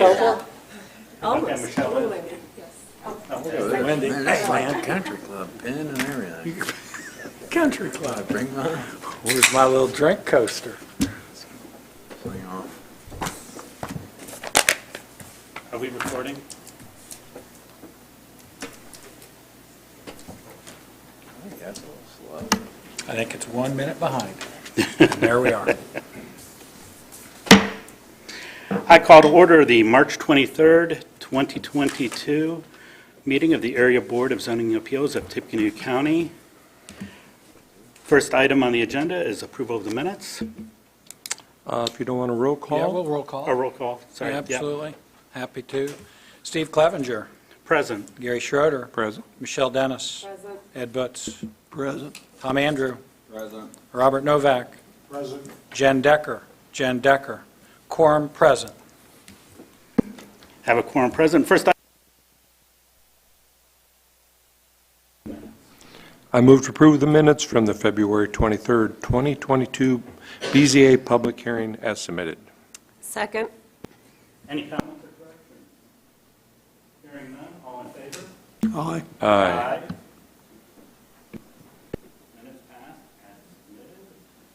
take over? Almost. Michelle. Wendy, Land Country Club, pin and everything. Country Club. Bring mine. Where's my little drink coaster? Swing off. Are we recording? I think that's a little slow. I think it's 1 minute behind. And there we are. I call to order the March 23rd, 2022 meeting of the Area Board of Zoning Appeals of Tippecanoe County. First item on the agenda is approval of the minutes. If you don't want a roll call? Yeah, we'll roll call. Or roll call, sorry. Yeah, Yeah. absolutely. Happy to. Steve Clevenger, Present. Gary Schroeder, Present. Michelle Dennis, Present. Ed Butts, Present. Tom Andrew, Present. Robert Novak, Present. Jen Decker, quorum present. Have a quorum present. First item. I move to approve the minutes from the February 23rd, 2022 BZA public hearing as submitted. Second. Any comments or corrections? Hearing none, all in favor? Aye. Minutes passed as submitted.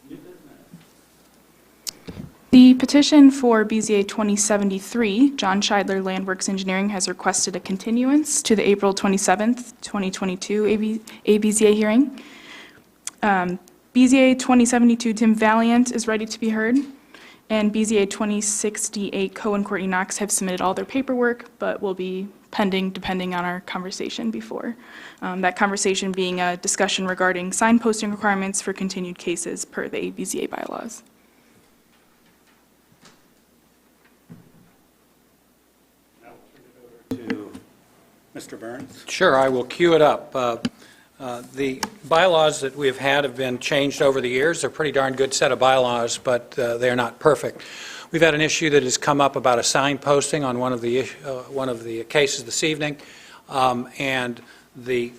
New business. The petition for BZA 2073, John Scheidler Landworks Engineering has requested a continuance to the April 27th, 2022 ABZA hearing. BZA 2072, Tim Valiant is ready to be heard, and BZA 2068, Coe and Courtney Knox have submitted all their paperwork, but will be pending depending on our conversation before. That conversation being a discussion regarding sign posting requirements for continued cases per the ABZA bylaws. Now we'll turn it over to Mr. Burns. Sure, I will cue it up. The bylaws that we have had have been changed over the years. They're a pretty darn good set of bylaws, but they're not perfect. We've had an issue that has come up about a sign posting on one of the cases this evening, and the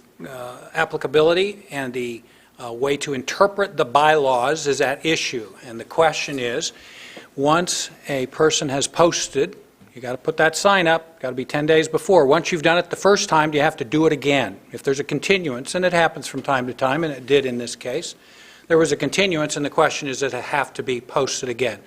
applicability and the way to interpret the bylaws is at issue. And the question is, once a person has posted, you got to put that sign up, got to be 10 days before. Once you've done it the first time, you have to do it again. If there's a continuance, and it happens from time to time, and it did in this case, there was a continuance, and the question is, does it have to be posted again?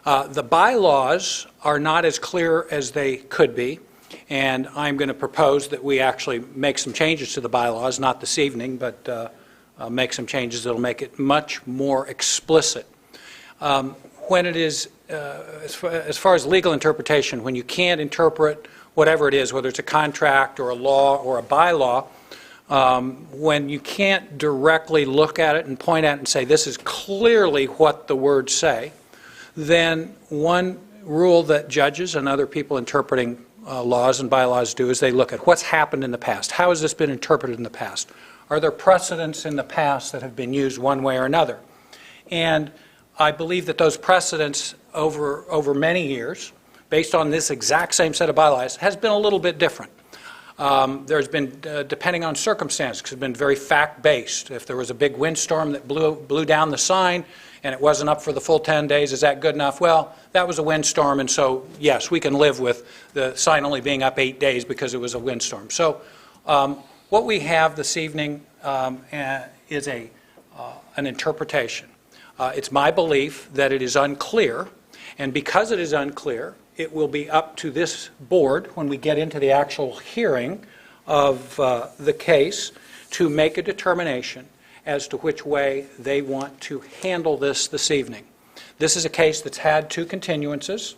The bylaws are not as clear as they could be, and I'm going to propose that we actually make some changes to the bylaws, not this evening, but make some changes that will make it much more explicit. When it is, as far as legal interpretation, when you can't interpret whatever it is, whether it's a contract or a law or a bylaw, when you can't directly look at it and point at it and say, this is clearly what the words say, then one rule that judges and other people interpreting laws and bylaws do is they look at what's happened in the past. How has this been interpreted in the past? Are there precedents in the past that have been used one way or another? And I believe that those precedents over many years, based on this exact same set of bylaws, has been a little bit different. There's been, depending on circumstances, it's been very fact-based. If there was a big windstorm that blew down the sign and it wasn't up for the full 10 days, is that good enough? Well, that was a windstorm, and so, yes, we can live with the sign only being up 8 days because it was a windstorm. So what we have this evening is an interpretation. It's my belief that it is unclear, and because it is unclear, it will be up to this board when we get into the actual hearing of the case to make a determination as to which way they want to handle this evening. This is a case that's had 2 continuances,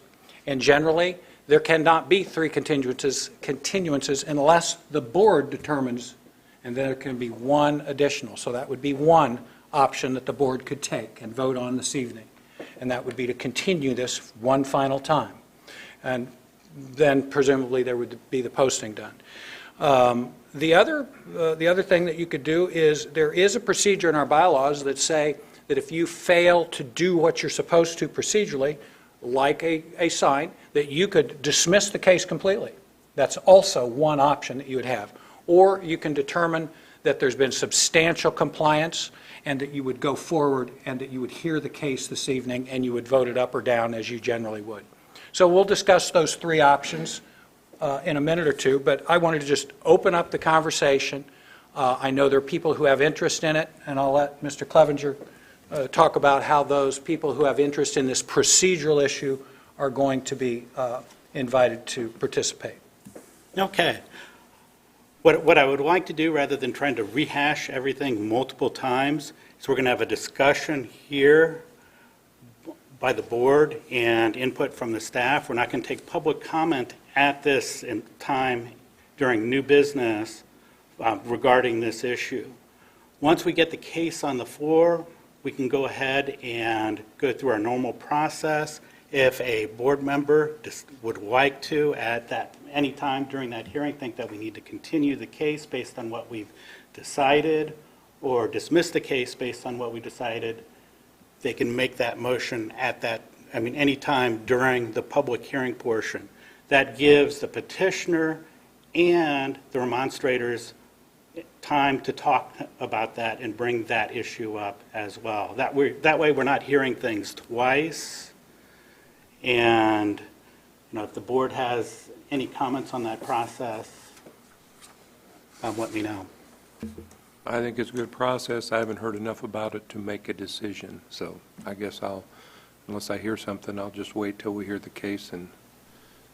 and generally there cannot be 3 continuances unless the board determines, and then there can be 1 additional. So that would be 1 option that the board could take and vote on this evening, and that would be to continue this 1 final time, and then presumably there would be the posting done. The other thing that you could do is there is a procedure in our bylaws that say that if you fail to do what you're supposed to procedurally, like a sign, that you could dismiss the case completely. That's also 1 option that you would have. Or you can determine that there's been substantial compliance and that you would go forward and that you would hear the case this evening and you would vote it up or down as you generally would. So we'll discuss those three options in a minute or two, but I wanted to just open up the conversation. I know there are people who have interest in it, and I'll let Mr. Clevenger talk about how those people who have interest in this procedural issue are going to be invited to participate. Okay. What I would like to do, rather than trying to rehash everything multiple times, is we're going to have a discussion here by the board and input from the staff. We're not going to take public comment at this time during new business regarding this issue. Once we get the case on the floor, we can go ahead and go through our normal process. If a board member would like to, at that any time during that hearing, think that we need to continue the case based on what we've decided, or dismiss the case based on what we decided, they can make that motion at any time during the public hearing portion. That gives the petitioner and the remonstrators time to talk about that and bring that issue up as well. That way we're not hearing things twice. And if the board has any comments on that process, let me know. I think it's a good process. I haven't heard enough about it to make a decision, so I guess unless I hear something, I'll just wait till we hear the case and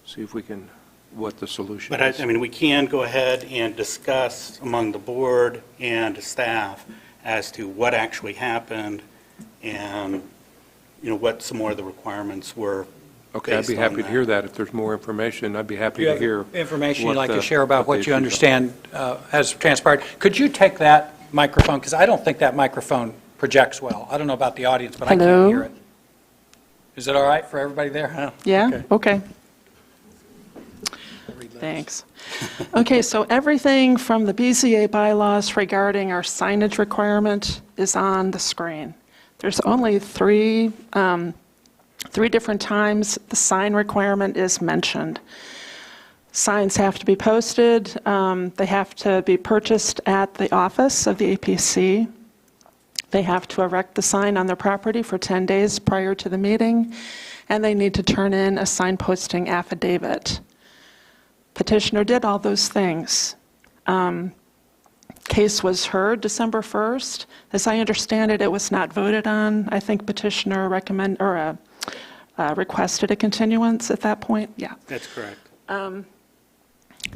see if we can, what the solution is. But we can go ahead and discuss among the board and staff as to what actually happened and, what some more of the requirements were. Okay, I'd be happy to hear that. If there's more information, I'd be happy to hear. Information you'd what like to the- share about what what the you issues understand has transpired. Could you take that microphone, because I don't think that microphone projects well. I don't know about the audience, but I Hello? can't hear it. Is it all right for everybody there? Huh? Yeah, okay. Thanks. Okay, so everything from the BZA bylaws regarding our signage requirement is on the screen. There's only three different times the sign requirement is mentioned. Signs have to be posted. They have to be purchased at the office of the APC. They have to erect the sign on their property for 10 days prior to the meeting, and they need to turn in a sign posting affidavit. Petitioner did all those things. Case was heard December 1st. As I understand it, it was not voted on. I think petitioner requested a continuance at that point. Yeah. That's correct.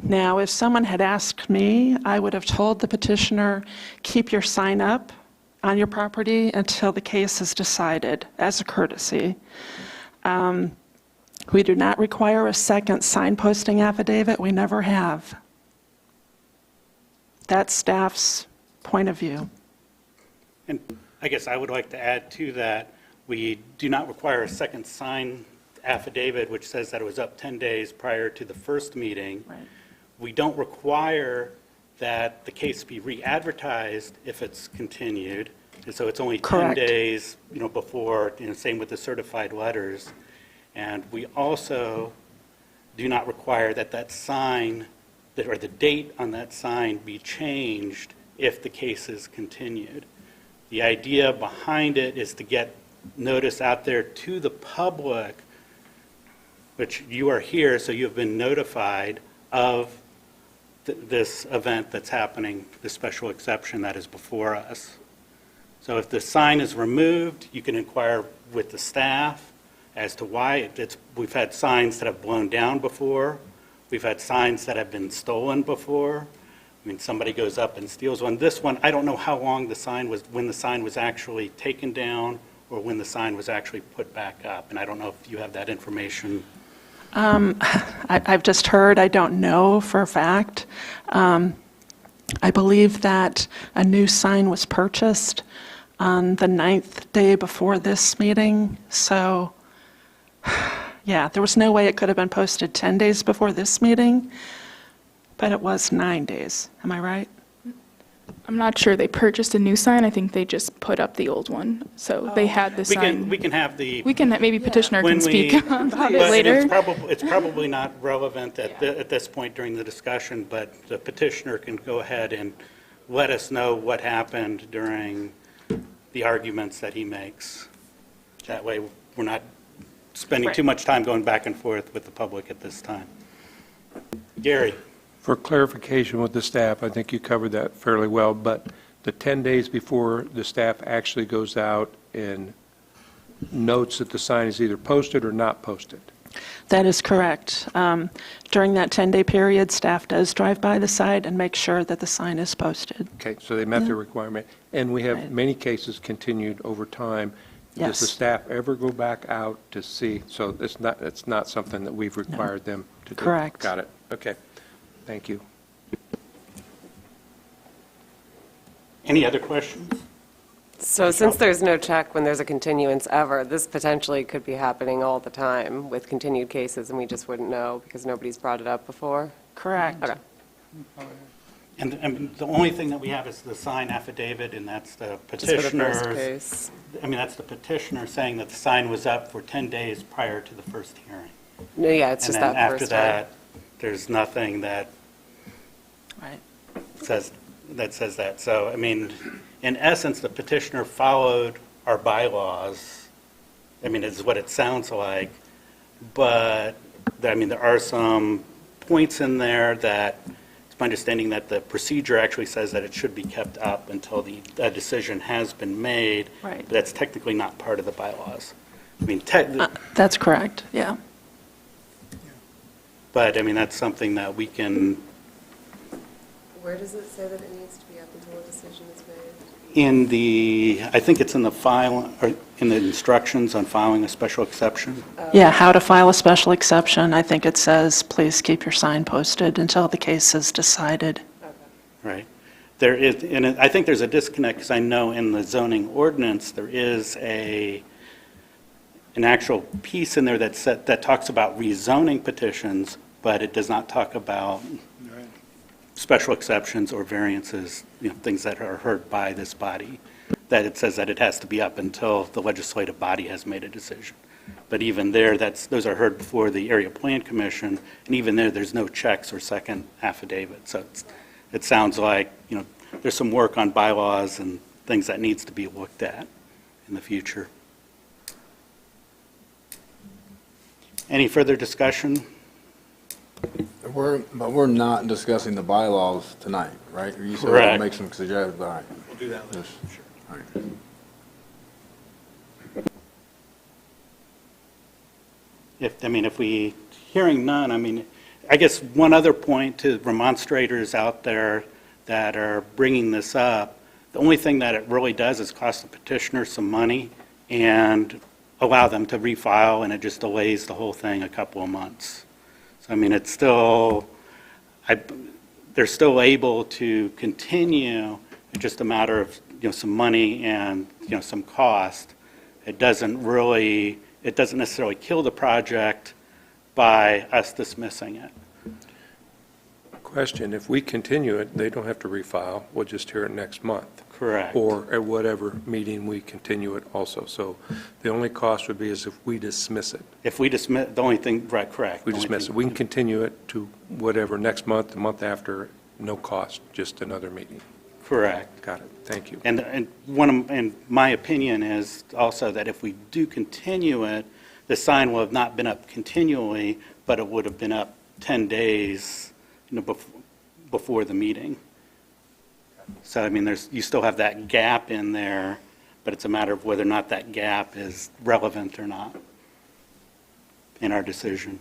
Now, if someone had asked me, I would have told the petitioner, keep your sign up on your property until the case is decided, as a courtesy. We do not require a second sign posting affidavit. We never have. That's staff's point of view. And I guess I would like to add to that, we do not require a second sign affidavit which says that it was up 10 days prior to the first meeting. Right. We don't require that the case be re-advertised if it's continued. And so it's only 10 Correct. days, before, same with the certified letters. And we also do not require that sign, or the date on that sign be changed if the case is continued. The idea behind it is to get notice out there to the public, which you are here, so you've been notified of this event that's happening, the special exception that is before us. So if the sign is removed, you can inquire with the staff as to why. We've had signs that have blown down before. We've had signs that have been stolen before. Somebody goes up and steals one. This one, I don't know how long when the sign was actually taken down or when the sign was actually put back up. And I don't know if you have that information. I've just heard, I don't know for a fact. I believe that a new sign was purchased on the 9th day before this meeting. So, yeah, there was no way it could have been posted 10 days before this meeting, but it was 9 days. Am I right? I'm not sure they purchased a new sign. I think they just put up the old one. So they had the sign. We can have the. Maybe petitioner When can speak we- about it But later. It's probably not relevant at this point during the discussion, but the petitioner can go ahead and let us know what happened during the arguments that he makes. That way, we're not spending too Right. much time going back and forth with the public at this time. Gary? For clarification with the staff, I think you covered that fairly well, but the 10 days before the staff actually goes out and notes that the sign is either posted or not posted. That is correct. During that 10-day period, staff does drive by the site and make sure that the sign is posted. Okay, so they met the Yeah. requirement. And we have Right. many cases continued over time. Does the Yes. staff ever go back out to see? So it's not something that we've required them to do? Correct. Got it. Okay. Thank you. Any other questions? So since there's no check when there's a continuance ever, this potentially could be happening all the time with continued cases, and we just wouldn't know because nobody's brought it up before? Correct. Okay. And I mean, the only thing that we have is the sign affidavit, and that's the Just for the first petitioner's. case. I mean, that's the petitioner saying that the sign was up for 10 days prior to the first hearing. No, yeah, it's just that And then first after time. that, there's nothing that Right. says that. So, I mean, in essence, the petitioner followed our bylaws. I mean, it's what it sounds like. But, I mean, there are some points in there that, it's my understanding that the procedure actually says that it should be kept up until a decision has been made. Right. But that's technically not part of the bylaws. I mean, That's correct, yeah. but, I mean, that's something that we can, Where does it say that it needs to be up until a decision is made? I think it's in the file, or in the instructions on filing a special exception. Yeah, how to file a special exception. I think it says, please keep your sign posted until the case is decided. Right. There is, and I think there's a disconnect, because I know in the zoning ordinance, there is an actual piece in there that talks about rezoning petitions, but it does not talk about special exceptions or variances, things that are heard by this body, that it says that it has to be up until the legislative body has made a decision. But even there, those are heard before the Area Plan Commission, and even there's no checks or second affidavit. So it sounds like, there's some work on bylaws and things that needs to be looked at in the future. Any further discussion? We're not discussing the bylaws tonight, right? Or you said Correct. we'll make some suggestions, all right. We'll do that later. Yes. All right. If we, hearing none, I guess one other point to remonstrators out there that are bringing this up, the only thing that it really does is cost the petitioner some money and allow them to refile, and it just delays the whole thing a couple of months. So, it's still, they're still able to continue, it's just a matter of, some money and, some cost. It doesn't necessarily kill the project by us dismissing it. Question, if we continue it, they don't have to refile, we'll just hear it next month. Correct. Or at whatever meeting we continue it also. So the only cost would be is if we dismiss it. If we dismiss, the only thing, right, correct. If we The only dismiss it, thing- we can continue it to whatever, next month, the month after, no cost, just another meeting. Correct. Got it, thank you. And my opinion is also that if we do continue it, the sign will have not been up continually, but it would have been up 10 days, before the meeting. So, you still have that gap in there, but it's a matter of whether or not that gap is relevant or not in our decision.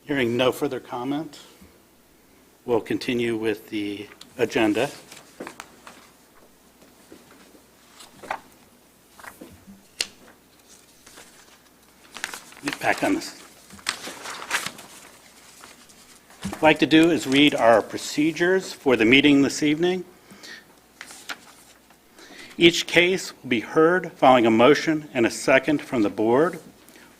Hearing no further comment, we'll continue with the agenda. Get back on this. What I'd like to do is read our procedures for the meeting this evening. Each case will be heard following a motion and a second from the board.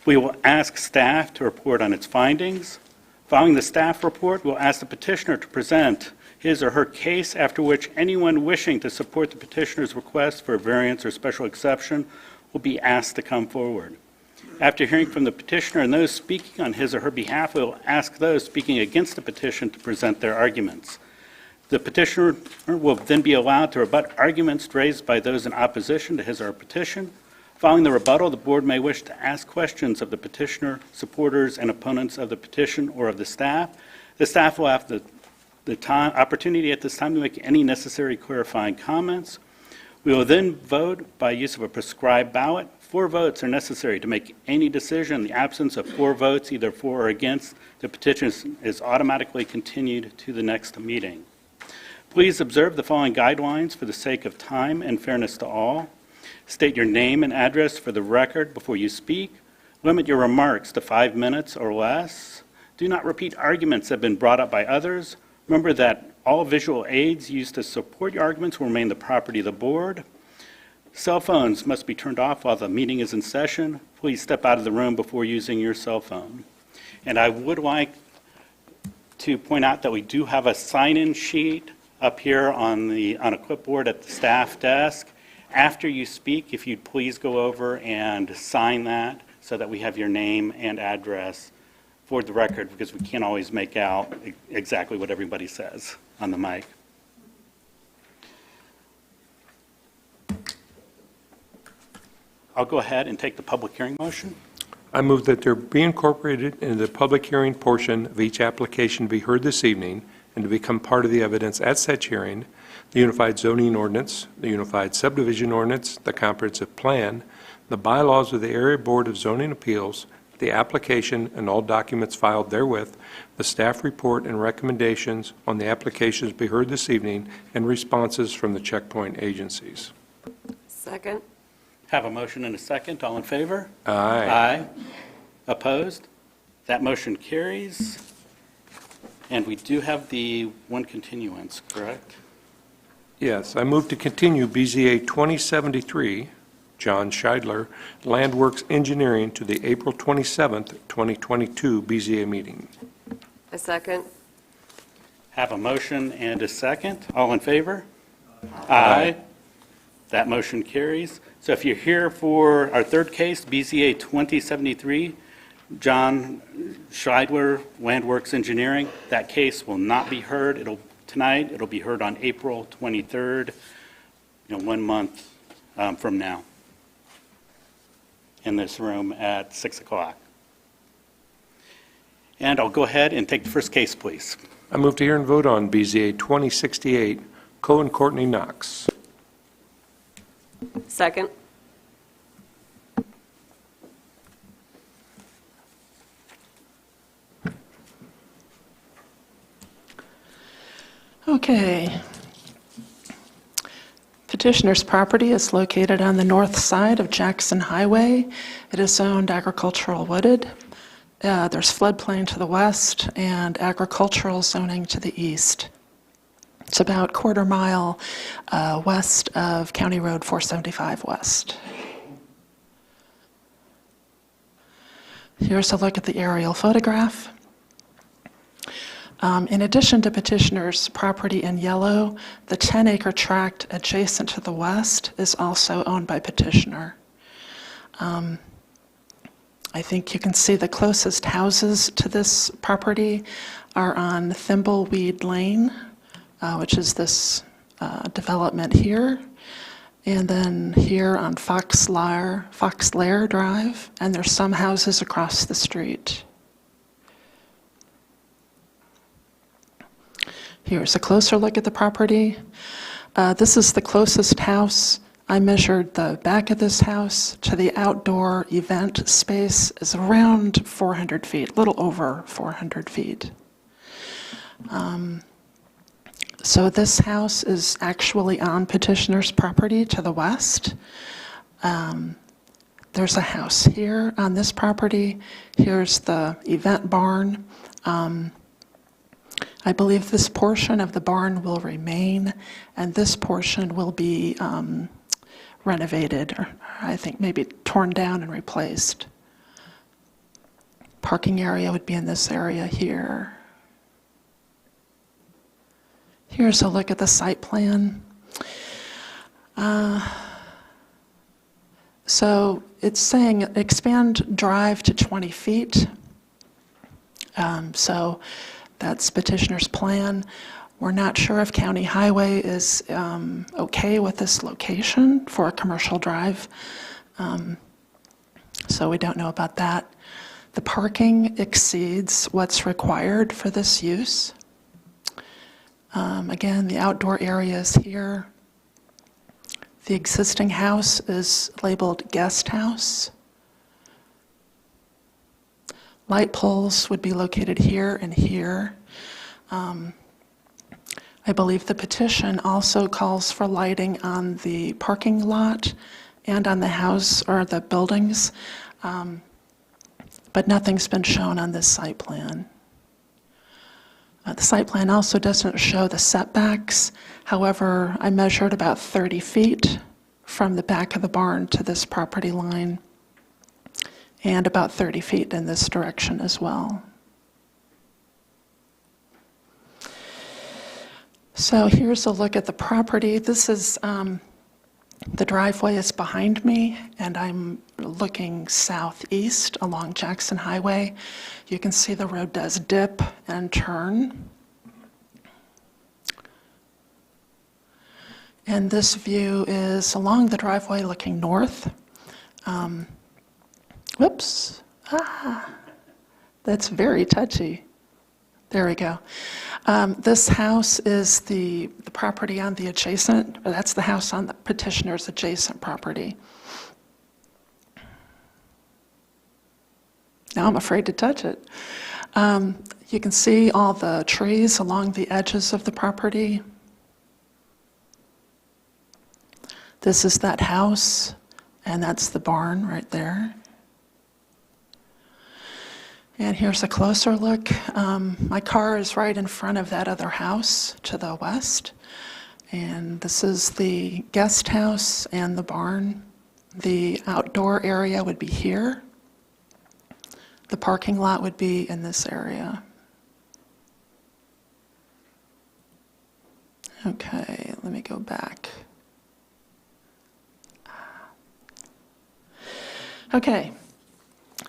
We will ask staff to report on its findings. Following the staff report, we'll ask the petitioner to present his or her case, after which anyone wishing to support the petitioner's request for a variance or special exception will be asked to come forward. After hearing from the petitioner and those speaking on his or her behalf, we will ask those speaking against the petition to present their arguments. The petitioner will then be allowed to rebut arguments raised by those in opposition to his or her petition. Following the rebuttal, the board may wish to ask questions of the petitioner, supporters, and opponents of the petition or of the staff. The staff will have the opportunity at this time to make any necessary clarifying comments. We will then vote by use of a prescribed ballot. 4 votes are necessary to make any decision. In the absence of 4 votes, either for or against, the petition is automatically continued to the next meeting. Please observe the following guidelines for the sake of time and fairness to all. State your name and address for the record before you speak. Limit your remarks to 5 minutes or less. Do not repeat arguments that have been brought up by others. Remember that all visual aids used to support your arguments will remain the property of the board. Cell phones must be turned off while the meeting is in session. Please step out of the room before using your cell phone. And I would like to point out that we do have a sign-in sheet up here on a clipboard at the staff desk. After you speak, if you'd please go over and sign that so that we have your name and address for the record, because we can't always make out exactly what everybody says on the mic. I'll go ahead and take the public hearing motion. I move that there be incorporated into the public hearing portion of each application to be heard this evening and to become part of the evidence at such hearing, the Unified Zoning Ordinance, the Unified Subdivision Ordinance, the Comprehensive Plan, the bylaws of the Area Board of Zoning Appeals, the application and all documents filed therewith, the staff report and recommendations on the applications be heard this evening, and responses from the checkpoint agencies. Second? Have a motion and a second. All in favor? Aye. Aye. Opposed? That motion carries. And we do have the one continuance, correct? Yes, I move to continue BZA 2073, John Scheidler, Landworks Engineering, to the April 27th, 2022 BZA meeting. A second? Have a motion and a second. All in favor? Aye. That motion carries. So if you're here for our third case, BZA 2073, John Scheidler, Landworks Engineering, that case will not be heard tonight. It'll be heard on April 23rd, 1 month from now, in this room at 6 o'clock. And I'll go ahead and take the first case, please. I move to hear and vote on BZA 2068, Coe and Courtney Knox. Second? Okay. Petitioner's property is located on the north side of Jackson Highway. It is zoned agricultural wooded. There's floodplain to the west and agricultural zoning to the east. It's about quarter mile west of County Road 475 West. Here's a look at the aerial photograph. In addition to petitioner's property in yellow, the 10-acre tract adjacent to the west is also owned by petitioner. I think you can see the closest houses to this property are on Thimbleweed Lane, which is this development here, and then here on Fox Lair Drive, and there's some houses across the street. Here's a closer look at the property. This is the closest house. I measured the back of this house to the outdoor event space is around 400 feet, a little over 400 feet. So this house is actually on petitioner's property to the west. There's a house here on this property. Here's the event barn. I believe this portion of the barn will remain, and this portion will be renovated, or I think maybe torn down and replaced. Parking area would be in this area here. Here's a look at the site plan. So it's saying expand drive to 20 feet. So that's petitioner's plan. We're not sure if County Highway is okay with this location for a commercial drive, so we don't know about that. The parking exceeds what's required for this use. Again, the outdoor area is here. The existing house is labeled guest house. Light poles would be located here and here. I believe the petition also calls for lighting on the parking lot and on the house or the buildings, but nothing's been shown on this site plan. The site plan also doesn't show the setbacks. However, I measured about 30 feet from the back of the barn to this property line, and about 30 feet in this direction as well. So here's a look at the property. This is, the driveway is behind me, and I'm looking southeast along Jackson Highway. You can see the road does dip and turn. And this view is along the driveway looking north. Whoops. That's very touchy. There we go. This house is the property on the adjacent, or that's the house on the petitioner's adjacent property. Now I'm afraid to touch it. You can see all the trees along the edges of the property. This is that house, and that's the barn right there. And here's a closer look. My car is right in front of that other house to the west. And this is the guest house and the barn. The outdoor area would be here. The parking lot would be in this area. Okay, let me go back. Okay,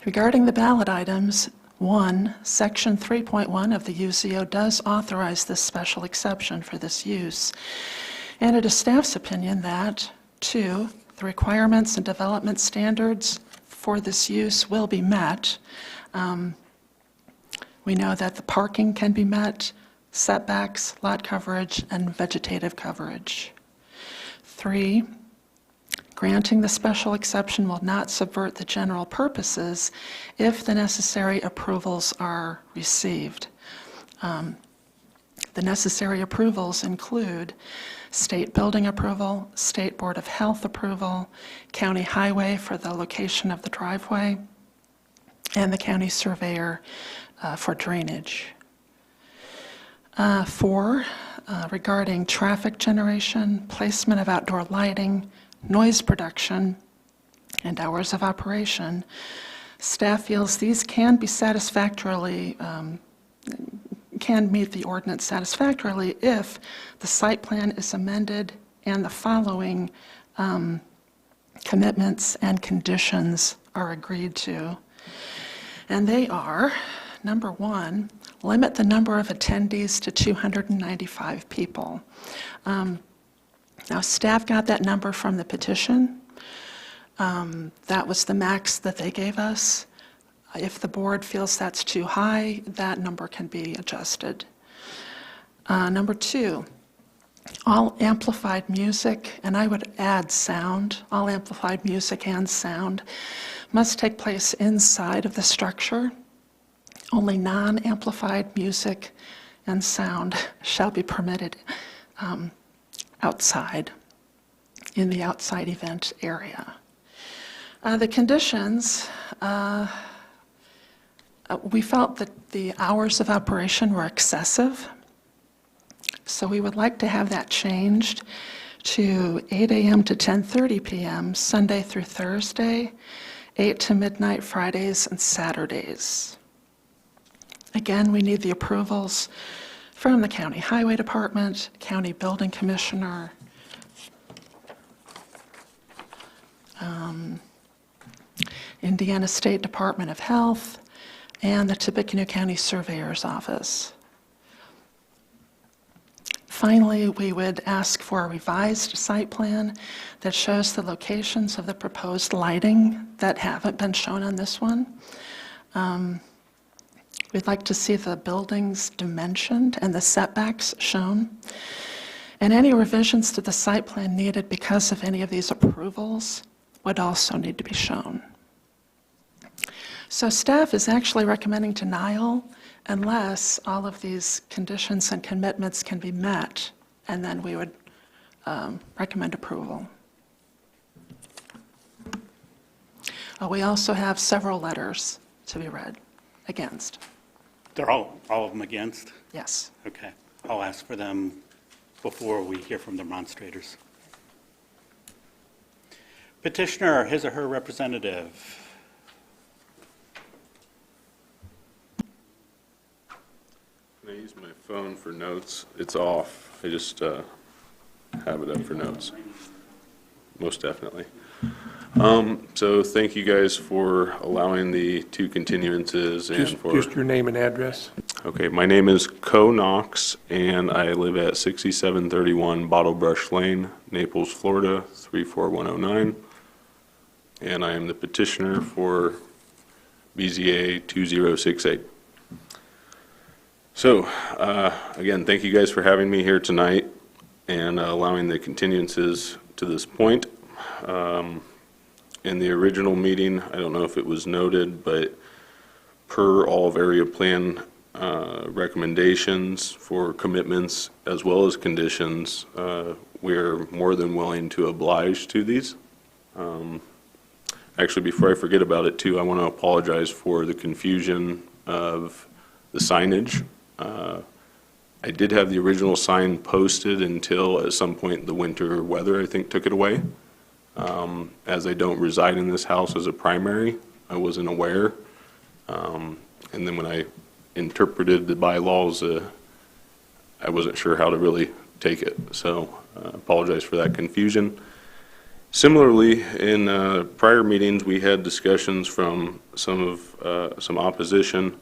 regarding the ballot items, 1, Section 3.1 of the UZO does authorize this special exception for this use. And it is staff's opinion that, 2, the requirements and development standards for this use will be met. We know that the parking can be met, setbacks, lot coverage, and vegetative coverage. 3, granting the special exception will not subvert the general purposes if the necessary approvals are received. The necessary approvals include state building approval, state board of health approval, county highway for the location of the driveway, and the county surveyor for drainage. 4, regarding traffic generation, placement of outdoor lighting, noise production, and hours of operation, staff feels these can be satisfactorily, can meet the ordinance satisfactorily if the site plan is amended and the following commitments and conditions are agreed to. And they are, number 1, limit the number of attendees to 295 people. Now, staff got that number from the petition. That was the max that they gave us. If the board feels that's too high, that number can be adjusted. Number 2, all amplified music, and I would add sound, all amplified music and sound must take place inside of the structure. Only non-amplified music and sound shall be permitted outside, in the outside event area. The conditions, we felt that the hours of operation were excessive, so we would like to have that changed to 8 a.m. to 10:30 p.m. Sunday through Thursday, 8 to midnight Fridays and Saturdays. Again, we need the approvals from the County Highway Department, County Building Commissioner, Indiana State Department of Health, and the Tippecanoe County Surveyor's Office. Finally, we would ask for a revised site plan that shows the locations of the proposed lighting that haven't been shown on this one. We'd like to see the buildings dimensioned and the setbacks shown. And any revisions to the site plan needed because of any of these approvals would also need to be shown. So staff is actually recommending denial unless all of these conditions and commitments can be met, and then we would recommend approval. We also have several letters to be read against. They're all of them against? Yes. Okay. I'll ask for them before we hear from the demonstrators. Petitioner, his or her representative. Can I use my phone for notes? It's off. I just have it up for notes. Most definitely. So thank you guys for allowing the 2 continuances and for... Just your name and address. Okay, my name is Co Knox, and I live at 6731 Bottlebrush Lane, Naples, Florida, 34109. And I am the petitioner for BZA 2068. So, again, thank you guys for having me here tonight and allowing the continuances to this point. In the original meeting, I don't know if it was noted, but per all of area plan recommendations for commitments as well as conditions, we're more than willing to oblige to these. Actually, before I forget about it too, I want to apologize for the confusion of the signage. I did have the original sign posted until at some point the winter weather, I think, took it away. As I don't reside in this house as a primary, I wasn't aware. And then when I interpreted the bylaws, I wasn't sure how to really take it. So I apologize for that confusion. Similarly, in prior meetings, we had discussions from some opposition,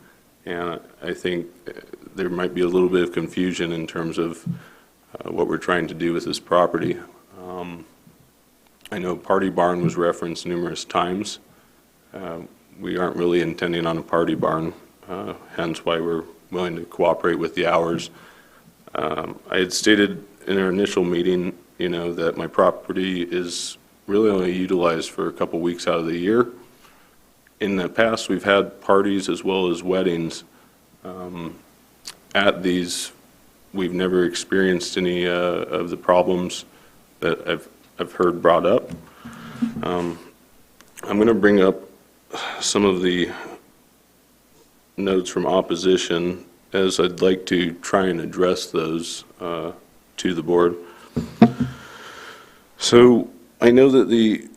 and I think there might be a little bit of confusion in terms of what we're trying to do with this property. I know party barn was referenced numerous times. We aren't really intending on a party barn, hence why we're willing to cooperate with the hours. I had stated in our initial meeting, that my property is really only utilized for a couple weeks out of the year. In the past, we've had parties as well as weddings. At these, we've never experienced any of the problems that I've heard brought up. I'm going to bring up some of the notes from opposition as I'd like to try and address those to the board. So I know that the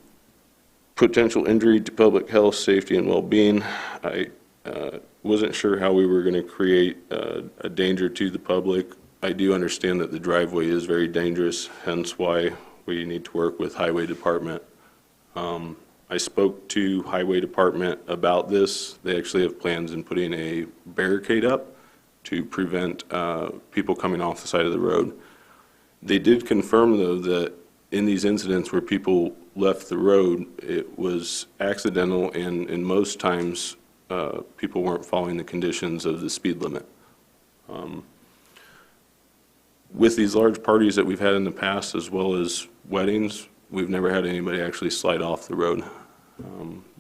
potential injury to public health, safety, and well-being, I wasn't sure how we were going to create a danger to the public. I do understand that the driveway is very dangerous, hence why we need to work with Highway Department. I spoke to Highway Department about this. They actually have plans in putting a barricade up to prevent people coming off the side of the road. They did confirm, though, that in these incidents where people left the road, it was accidental, and in most times people weren't following the conditions of the speed limit. With these large parties that we've had in the past, as well as weddings, we've never had anybody actually slide off the road.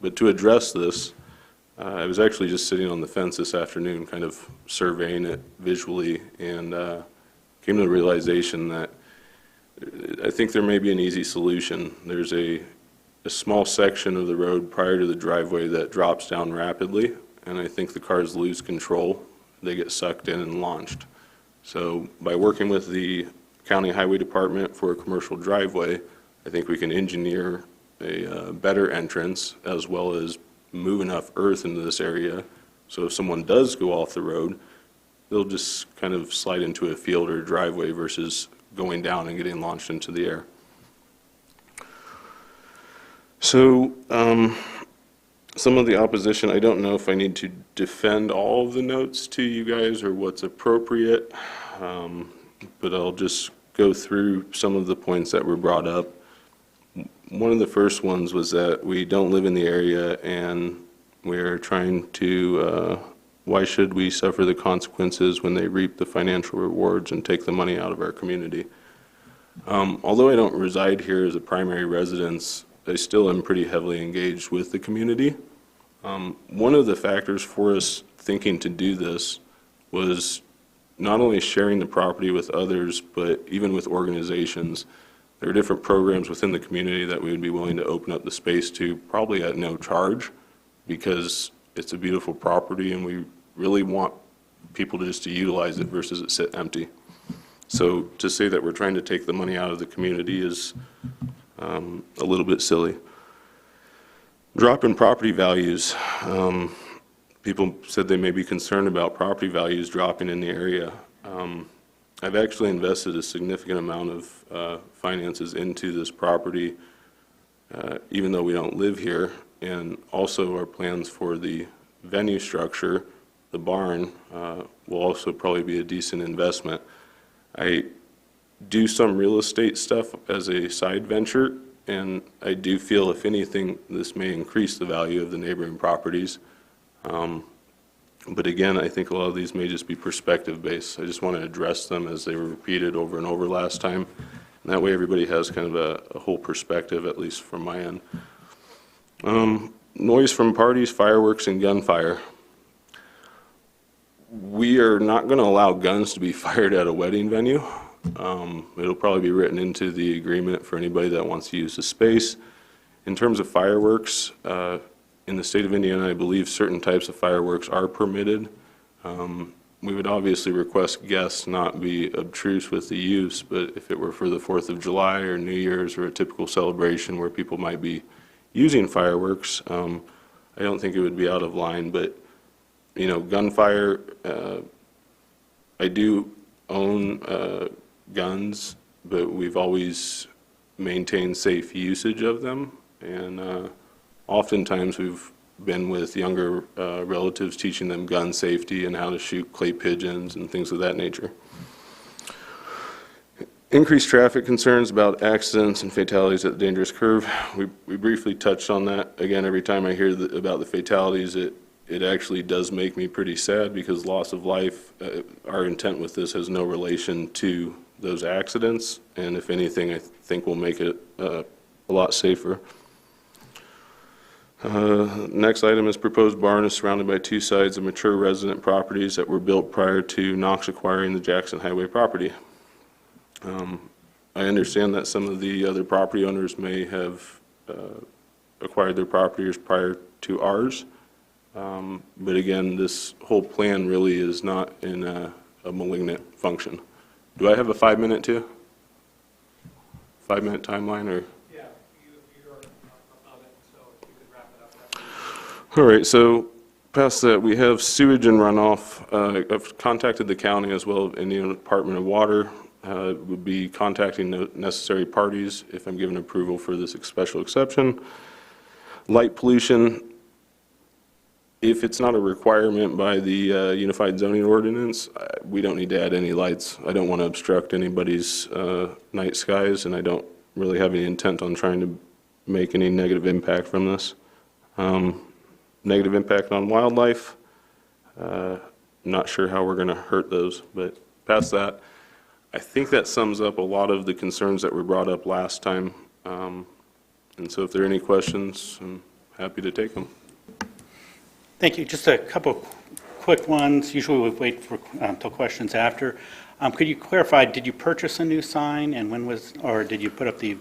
But to address this, I was actually just sitting on the fence this afternoon, kind of surveying it visually, and came to the realization that I think there may be an easy solution. There's a small section of the road prior to the driveway that drops down rapidly, and I think the cars lose control. They get sucked in and launched. So by working with the County Highway Department for a commercial driveway, I think we can engineer a better entrance as well as move enough earth into this area so if someone does go off the road, they'll just kind of slide into a field or a driveway versus going down and getting launched into the air. So some of the opposition, I don't know if I need to defend all of the notes to you guys or what's appropriate. but I'll just go through some of the points that were brought up. One of the first ones was that we don't live in the area and we're trying to, why should we suffer the consequences when they reap the financial rewards and take the money out of our community? Although I don't reside here as a primary residence, I still am pretty heavily engaged with the community. One of the factors for us thinking to do this was not only sharing the property with others, but even with organizations. There are different programs within the community that we would be willing to open up the space to, probably at no charge, because it's a beautiful property and we really want people just to utilize it versus it sit empty. So to say that we're trying to take the money out of the community is a little bit silly. Drop in property values. People said they may be concerned about property values dropping in the area. I've actually invested a significant amount of finances into this property, even though we don't live here, and also our plans for the venue structure, the barn, will also probably be a decent investment. I do some real estate stuff as a side venture, and I do feel, if anything, this may increase the value of the neighboring properties. But again, I think a lot of these may just be perspective-based. I just want to address them as they were repeated over and over last time. And that way everybody has kind of a whole perspective, at least from my end. Noise from parties, fireworks, and gunfire. We are not going to allow guns to be fired at a wedding venue. It'll probably be written into the agreement for anybody that wants to use the space. In terms of fireworks, in the state of Indiana, I believe certain types of fireworks are permitted. We would obviously request guests not be obtruse with the use, but if it were for the 4th of July or New Year's or a typical celebration where people might be using fireworks, I don't think it would be out of line. But, you know, gunfire, I do own guns, but we've always maintained safe usage of them, and oftentimes we've been with younger relatives teaching them gun safety and how to shoot clay pigeons and things of that nature. Increased traffic concerns about accidents and fatalities at the dangerous curve. We briefly touched on that. Again, every time I hear about the fatalities, it actually does make me pretty sad, because loss of life, our intent with this has no relation to those accidents, and if anything, I think will make it a lot safer. Next item is proposed barn is surrounded by 2 sides of mature resident properties that were built prior to Knox acquiring the Jackson Highway property. I understand that some of the other property owners may have acquired their properties prior to ours, but again, this whole plan really is not in a malignant function. Do I have a 5-minute too? 5-minute timeline, or? All right, so past that, we have sewage and runoff. I've contacted the county as well as Indiana Department of Water. Would be contacting the necessary parties if I'm given approval for this special exception. Light pollution, if it's not a requirement by the Unified Zoning Ordinance, we don't need to add any lights. I don't want to obstruct anybody's night skies, and I don't really have any intent on trying to make any negative impact from this. Negative impact on wildlife, not sure how we're going to hurt those, but past that, I think that sums up a lot of the concerns that were brought up last time. And so if there are any questions, I'm happy to take them. Thank you. Just a couple quick ones. Usually we wait for until questions after. Could you clarify, did you purchase a new sign, and when was, or did you put up the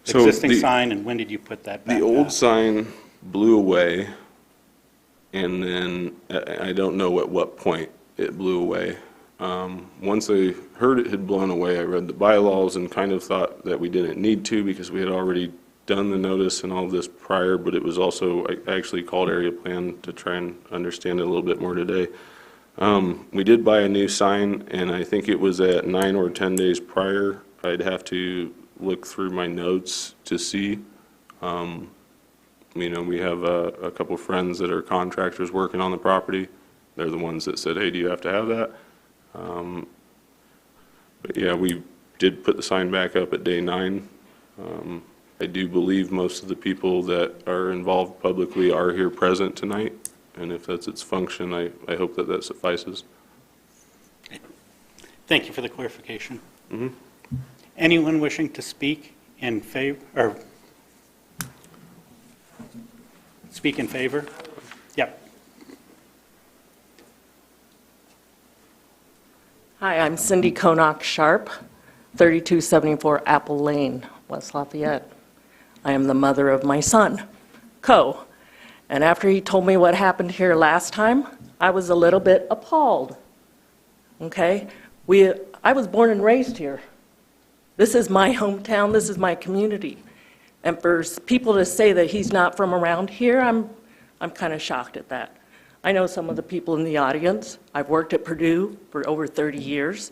existing sign, and when did you put that back The old up? sign blew away, and then I don't know at what point it blew away. Once I heard it had blown away, I read the bylaws and kind of thought that we didn't need to, because we had already done the notice and all of this prior, but it was also, I actually called area plan to try and understand it a little bit more today. We did buy a new sign, and I think it was at 9 or 10 days prior. I'd have to look through my notes to see. You know, we have a couple of friends that are contractors working on the property. They're the ones that said, hey, do you have to have that? But yeah, we did put the sign back up at day 9. I do believe most of the people that are involved publicly are here present tonight, and if that's its function, I hope that that suffices. Thank you for the clarification. Anyone wishing to speak in favor, or speak in favor? Yep. Hi, I'm Cindy Konak Sharp, 3274 Apple Lane, West Lafayette. I am the mother of my son, Co. And after he told me what happened here last time, I was a little bit appalled. Okay? I was born and raised here. This is my hometown, this is my community. And for people to say that he's not from around here, I'm kind of shocked at that. I know some of the people in the audience. I've worked at Purdue for over 30 years.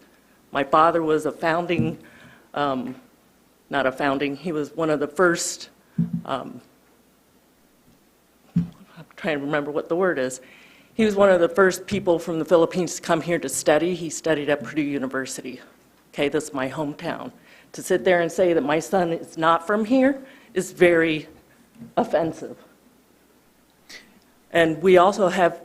My father was a founding, he was one of the first, I'm trying to remember what the word is. He was one of the first people from the Philippines to come here to study. He studied at Purdue University. Okay, that's my hometown. To sit there and say that my son is not from here is very offensive. And we also have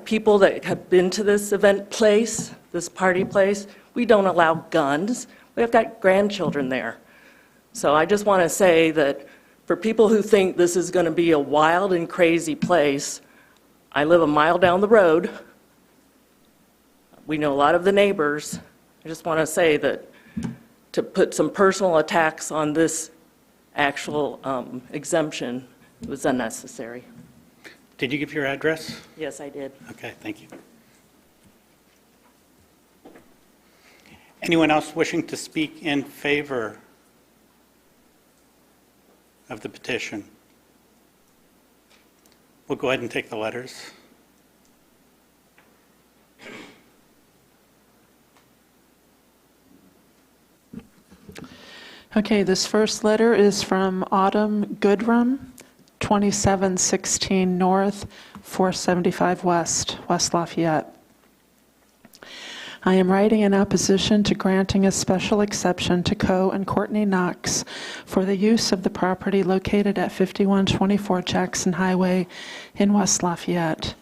people that have been to this event place, this party place. We don't allow guns. We've got grandchildren there. So I just want to say that for people who think this is going to be a wild and crazy place, I live a mile down the road. We know a lot of the neighbors. I just want to say that to put some personal attacks on this actual exemption was unnecessary. Did you give your address? Yes, I did. Okay, thank you. Anyone else wishing to speak in favor of the petition? We'll go ahead and take the letters. Okay, this first letter is from Autumn Goodrum, 2716 North, 475 West, West Lafayette. I am writing in opposition to granting a special exception to Co. and Courtney Knox for the use of the property located at 5124 Jackson Highway in West Lafayette.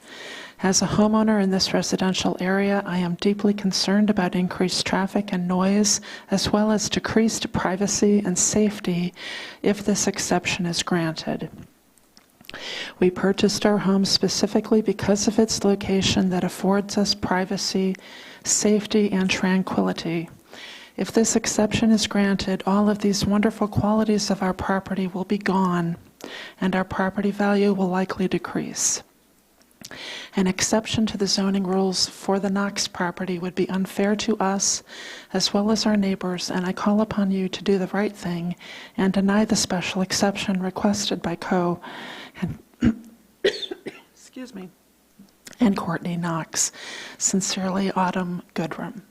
As a homeowner in this residential area, I am deeply concerned about increased traffic and noise, as well as decreased privacy and safety if this exception is granted. We purchased our home specifically because of its location that affords us privacy, safety, and tranquility. If this exception is granted, all of these wonderful qualities of our property will be gone, and our property value will likely decrease. An exception to the zoning rules for the Knox property would be unfair to us as well as our neighbors, and I call upon you to do the right thing and deny the special exception requested by Co. and excuse me, and Courtney Knox. Sincerely, Autumn Goodrum.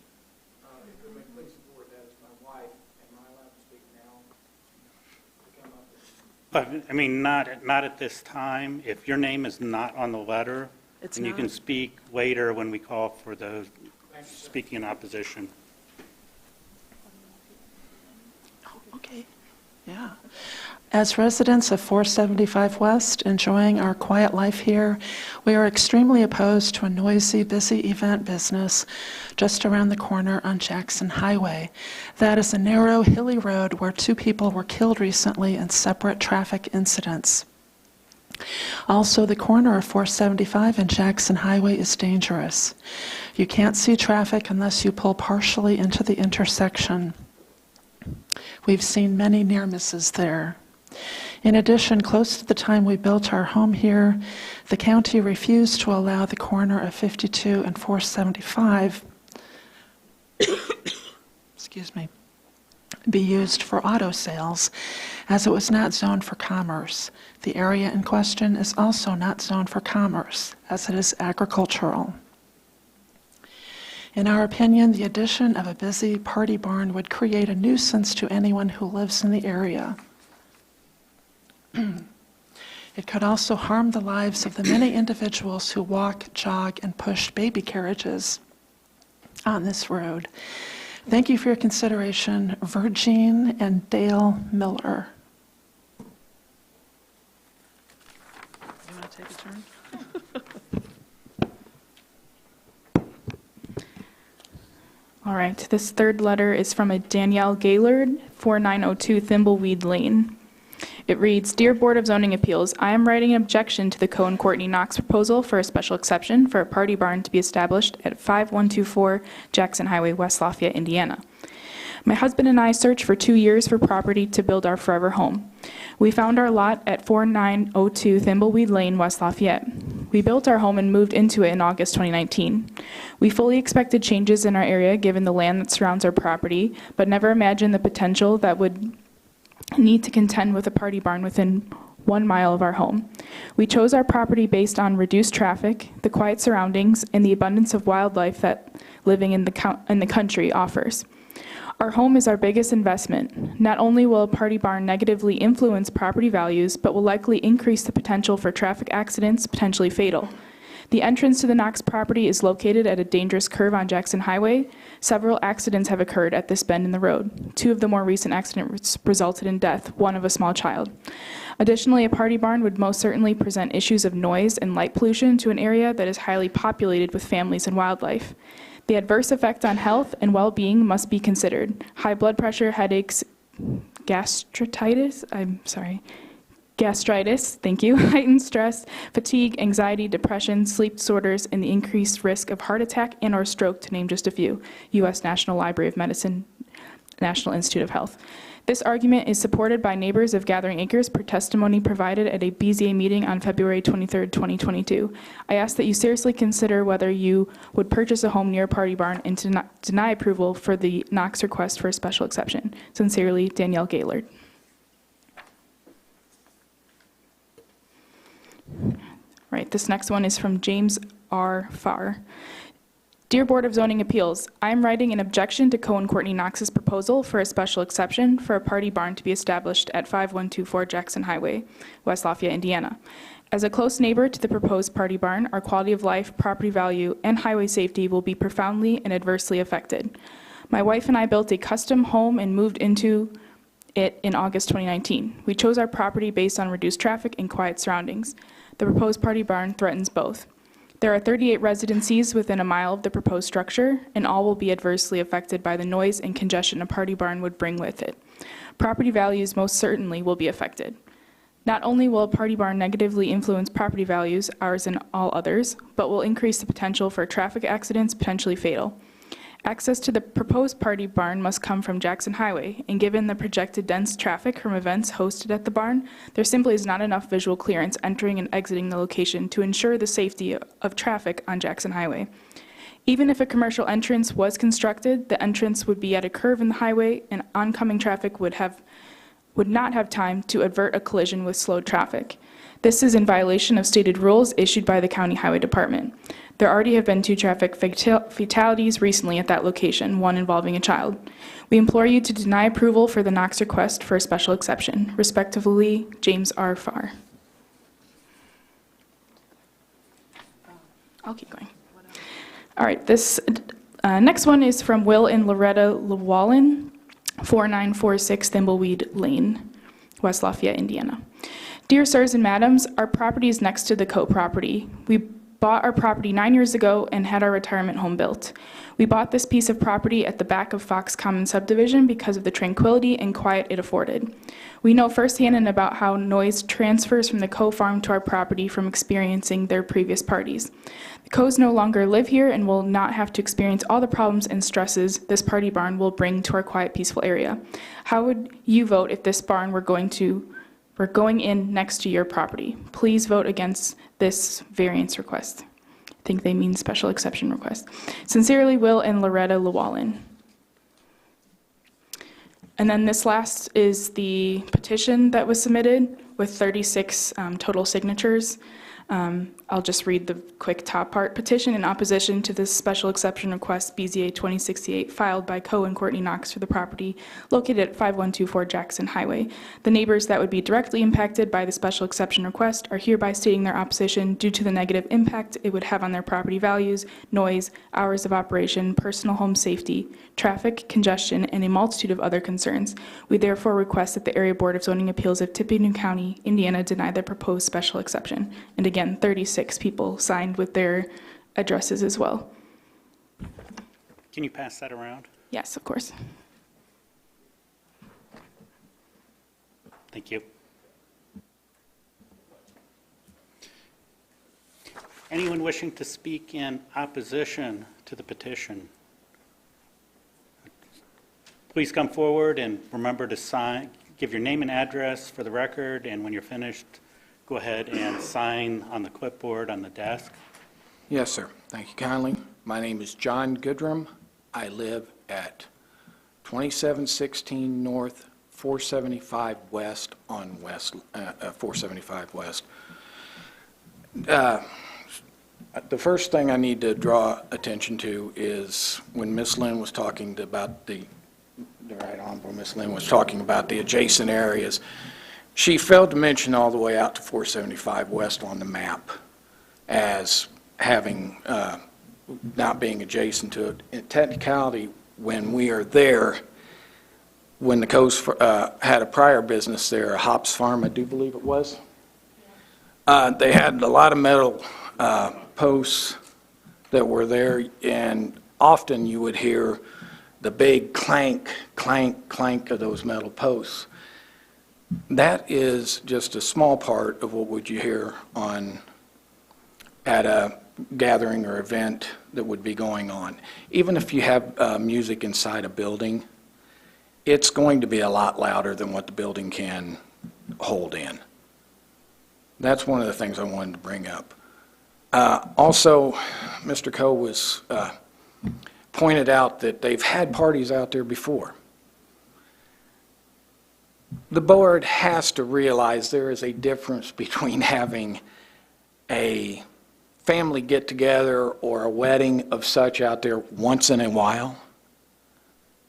But, I mean, not at this time. If your name is not on the letter, It's then you not. can speak later when we call for those speaking in opposition. Okay, yeah. As residents of 475 West, enjoying our quiet life here, we are extremely opposed to a noisy, busy event business just around the corner on Jackson Highway. That is a narrow, hilly road where 2 people were killed recently in separate traffic incidents. Also, the corner of 475 and Jackson Highway is dangerous. You can't see traffic unless you pull partially into the intersection. We've seen many near misses there. In addition, close to the time we built our home here, the county refused to allow the corner of 52 and 475 excuse me, be used for auto sales, as it was not zoned for commerce. The area in question is also not zoned for commerce, as it is agricultural. In our opinion, the addition of a busy party barn would create a nuisance to anyone who lives in the area. It could also harm the lives of the many individuals who walk, jog, and push baby carriages on this road. Thank you for your consideration, Virgin and Dale Miller. You want to take a turn? All right, this third letter is from a Danielle Gaylord, 4902 Thimbleweed Lane. It reads, Dear Board of Zoning Appeals, I am writing an objection to the Coe and Courtney Knox proposal for a special exception for a party barn to be established at 5124 Jackson Highway, West Lafayette, Indiana. My husband and I searched for 2 years for property to build our forever home. We found our lot at 4902 Thimbleweed Lane, West Lafayette. We built our home and moved into it in August 2019. We fully expected changes in our area given the land that surrounds our property, but never imagined the potential that would need to contend with a party barn within 1 mile of our home. We chose our property based on reduced traffic, the quiet surroundings, and the abundance of wildlife that living in the country offers. Our home is our biggest investment. Not only will a party barn negatively influence property values, but will likely increase the potential for traffic accidents, potentially fatal. The entrance to the Knox property is located at a dangerous curve on Jackson Highway. Several accidents have occurred at this bend in the road. 2 of the more recent accidents resulted in death, 1 of a small child. Additionally, a party barn would most certainly present issues of noise and light pollution to an area that is highly populated with families and wildlife. The adverse effect on health and well-being must be considered. High blood pressure, headaches, gastritis, thank you, heightened stress, fatigue, anxiety, depression, sleep disorders, and the increased risk of heart attack and or stroke, to name just a few. U.S. National Library of Medicine, National Institute of Health. This argument is supported by neighbors of Gathering Acres per testimony provided at a BZA meeting on February 23, 2022. I ask that you seriously consider whether you would purchase a home near a party barn and to deny approval for the Knox request for a special exception. Sincerely, Danielle Gaylord. Right, this next one is from James R. Farr. Dear Board of Zoning Appeals, I am writing an objection to Coe and Courtney Knox's proposal for a special exception for a party barn to be established at 5124 Jackson Highway, West Lafayette, Indiana. As a close neighbor to the proposed party barn, our quality of life, property value, and highway safety will be profoundly and adversely affected. My wife and I built a custom home and moved into it in August 2019. We chose our property based on reduced traffic and quiet surroundings. The proposed party barn threatens both. There are 38 residencies within a mile of the proposed structure, and all will be adversely affected by the noise and congestion a party barn would bring with it. Property values most certainly will be affected. Not only will a party barn negatively influence property values, ours and all others, but will increase the potential for traffic accidents, potentially fatal. Access to the proposed party barn must come from Jackson Highway, and given the projected dense traffic from events hosted at the barn, there simply is not enough visual clearance entering and exiting the location to ensure the safety of traffic on Jackson Highway. Even if a commercial entrance was constructed, the entrance would be at a curve in the highway, and oncoming traffic would not have time to avert a collision with slowed traffic. This is in violation of stated rules issued by the County Highway Department. There already have been 2 traffic fatalities recently at that location, 1 involving a child. We implore you to deny approval for the Knox request for a special exception. Respectively, James R. Farr. I'll keep going. All right, this next one is from Will and Loretta Llewellyn, 4946 Thimbleweed Lane, West Lafayette, Indiana. Dear sirs and madams, our property is next to the Coe property. We bought our property 9 years ago and had our retirement home built. We bought this piece of property at the back of Fox Common subdivision because of the tranquility and quiet it afforded. We know firsthand about how noise transfers from the Coe farm to our property from experiencing their previous parties. The Coes no longer live here and will not have to experience all the problems and stresses this party barn will bring to our quiet, peaceful area. How would you vote if this barn were going in next to your property? Please vote against this variance request. I think they mean special exception request. Sincerely, Will and Loretta Llewellyn. And then this last is the petition that was submitted with 36 total signatures. I'll just read the quick top part. Petition in opposition to this special exception request BZA 2068 filed by Coe and Courtney Knox for the property located at 5124 Jackson Highway. The neighbors that would be directly impacted by the special exception request are hereby stating their opposition due to the negative impact it would have on their property values, noise, hours of operation, personal home safety, traffic, congestion, and a multitude of other concerns. We therefore request that the Area Board of Zoning Appeals of Tippecanoe County, Indiana deny the proposed special exception. And again, 36 people signed with their addresses as well. Can you pass that around? Yes, of course. Thank you. Anyone wishing to speak in opposition to the petition? Please come forward and remember to sign, give your name and address for the record, and when you're finished, go ahead and sign on the clipboard on the desk. Yes, sir. Thank you kindly. My name is John Goodrum. I live at 2716 North, 475 West on 475 West. The first thing I need to draw attention to is when Ms. Lynn was talking about the Right Honorable Ms. Lynn was talking about the adjacent areas. She failed to mention all the way out to 475 West on the map as having, not being adjacent to it. In technicality, when we are there, when the Coast had a prior business there, a hops farm, I do believe it was, they had a lot of metal posts that were there, and often you would hear the big clank, clank, clank of those metal posts. That is just a small part of what would you hear at a gathering or event that would be going on. Even if you have music inside a building, it's going to be a lot louder than what the building can hold in. That's one of the things I wanted to bring up. Also, Mr. Coe was pointed out that they've had parties out there before. The board has to realize there is a difference between having a family get-together or a wedding of such out there once in a while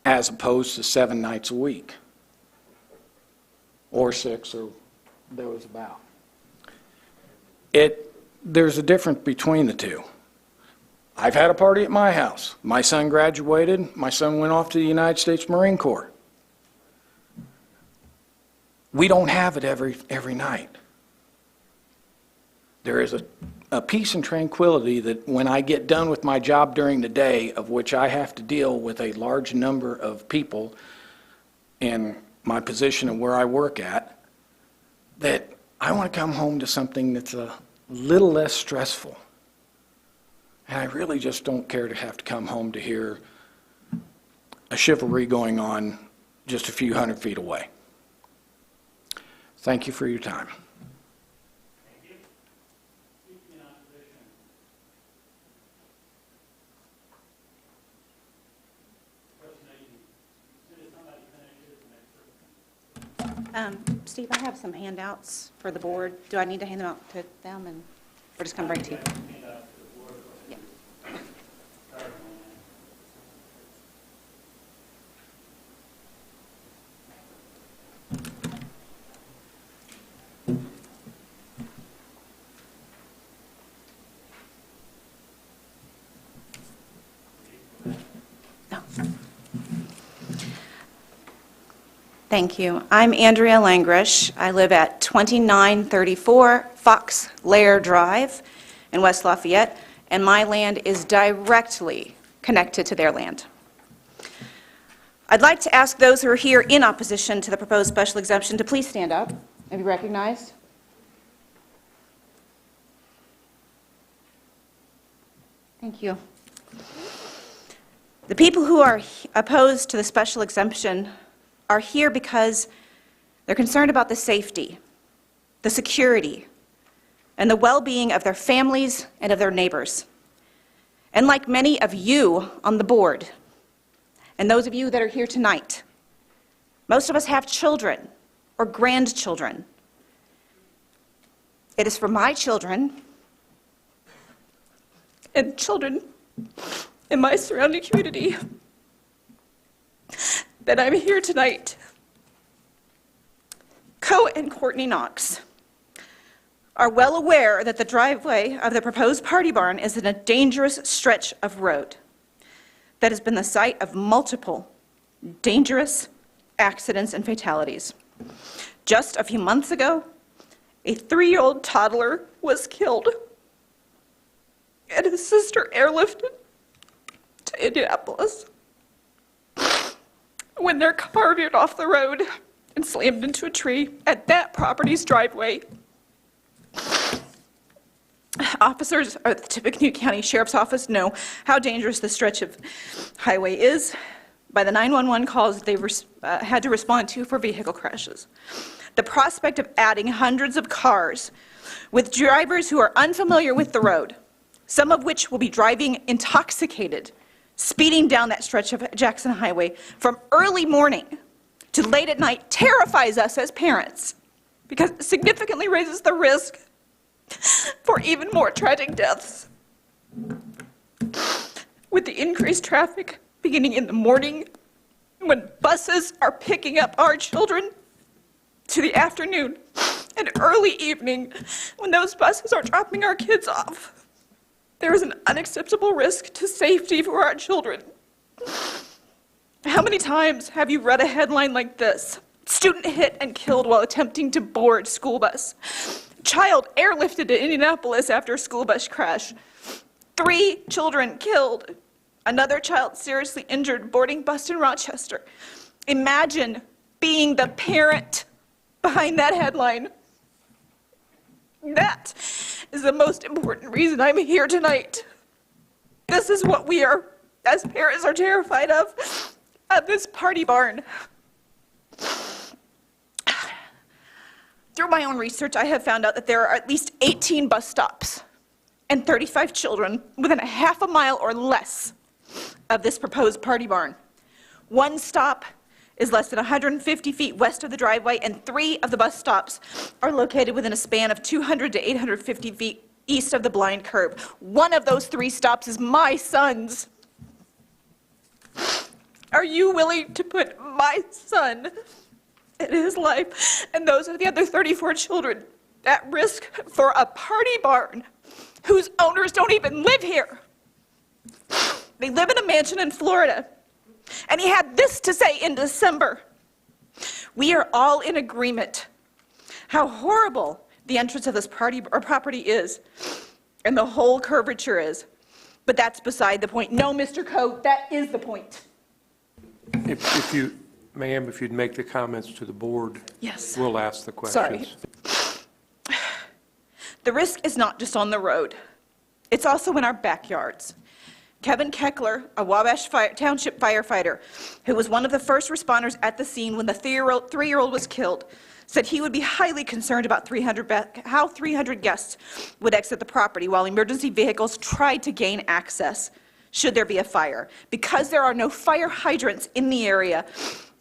as opposed to 7 nights a week or 6 or there was about. There's a difference between the two. I've had a party at my house. My son graduated. My son went off to the United States Marine Corps. We don't have it every night. There is a peace and tranquility that when I get done with my job during the day, of which I have to deal with a large number of people in my position and where I work at, that I want to come home to something that's a little less stressful. And I really just don't care to have to come home to hear a chivalry going on just a few hundred feet away. Thank you for your time. Thank you. Speaking in opposition. Steve, I have some handouts for the board. Do I need to hand them out to them, and or just come right to you? Yeah. No. Thank you. I'm Andrea Langrish. I live at 2934 Fox Lair Drive in West Lafayette, and my land is directly connected to their land. I'd like to ask those who are here in opposition to the proposed special exemption to please stand up and be recognized. Thank you. The people who are opposed to the special exemption are here because they're concerned about the safety, the security, and the well-being of their families and of their neighbors. And like many of you on the board, and those of you that are here tonight, most of us have children or grandchildren. It is for my children and children in my surrounding community that I'm here tonight. Coe and Courtney Knox are well aware that the driveway of the proposed party barn is in a dangerous stretch of road that has been the site of multiple dangerous accidents and fatalities. Just a few months ago, a 3-year-old toddler was killed and his sister airlifted to Indianapolis when their car veered off the road and slammed into a tree at that property's driveway. Officers at the Tippecanoe County Sheriff's Office know how dangerous this stretch of highway is by the 911 calls they had to respond to for vehicle crashes. The prospect of adding hundreds of cars with drivers who are unfamiliar with the road, some of which will be driving intoxicated, speeding down that stretch of Jackson Highway from early morning to late at night terrifies us as parents because it significantly raises the risk for even more tragic deaths. With the increased traffic beginning in the morning when buses are picking up our children to the afternoon and early evening when those buses are dropping our kids off, there is an unacceptable risk to safety for our children. How many times have you read a headline like this? Student hit and killed while attempting to board school bus. Child airlifted to Indianapolis after school bus crash. 3 children killed. Another child seriously injured boarding bus in Rochester. Imagine being the parent behind that headline. That is the most important reason I'm here tonight. This is what we are, as parents, are terrified of at this party barn. Through my own research, I have found out that there are at least 18 bus stops and 35 children within a half a mile or less of this proposed party barn. One stop is less than 150 feet west of the driveway, and 3 of the bus stops are located within a span of 200 to 850 feet east of the blind curb. One of those 3 stops is my son's. Are you willing to put my son and his life and those of the other 34 children at risk for a party barn whose owners don't even live here? They live in a mansion in Florida. And he had this to say in December: "We are all in agreement how horrible the entrance of this property is and the whole curvature is. But that's beside the point." No, Mr. Coe, that is the point. If you, ma'am, if you'd make the comments to the board. Yes. We'll ask the questions. Sorry. The risk is not just on the road. It's also in our backyards. Kevin Keckler, a Wabash Township firefighter, who was one of the first responders at the scene when the 3-year-old was killed, said he would be highly concerned about how 300 guests would exit the property while emergency vehicles tried to gain access should there be a fire. Because there are no fire hydrants in the area,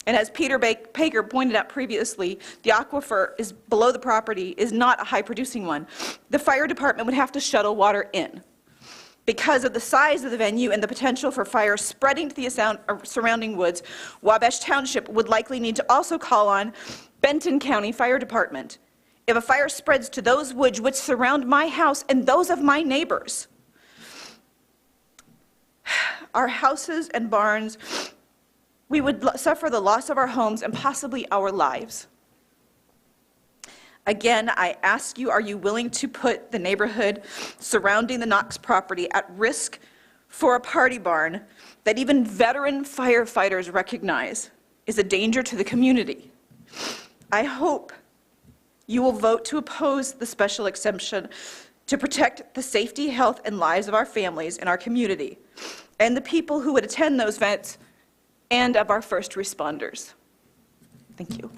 and as Peter Pager pointed out previously, the aquifer is below the property is not a high-producing one, the fire department would have to shuttle water in. Because of the size of the venue and the potential for fire spreading to the surrounding woods, Wabash Township would likely need to also call on Benton County Fire Department. If a fire spreads to those woods which surround my house and those of my neighbors, our houses and barns, we would suffer the loss of our homes and possibly our lives. Again, I ask you, are you willing to put the neighborhood surrounding the Knox property at risk for a party barn that even veteran firefighters recognize is a danger to the community? I hope you will vote to oppose the special exemption to protect the safety, health, and lives of our families in our community and the people who would attend those events and of our first responders. Thank you.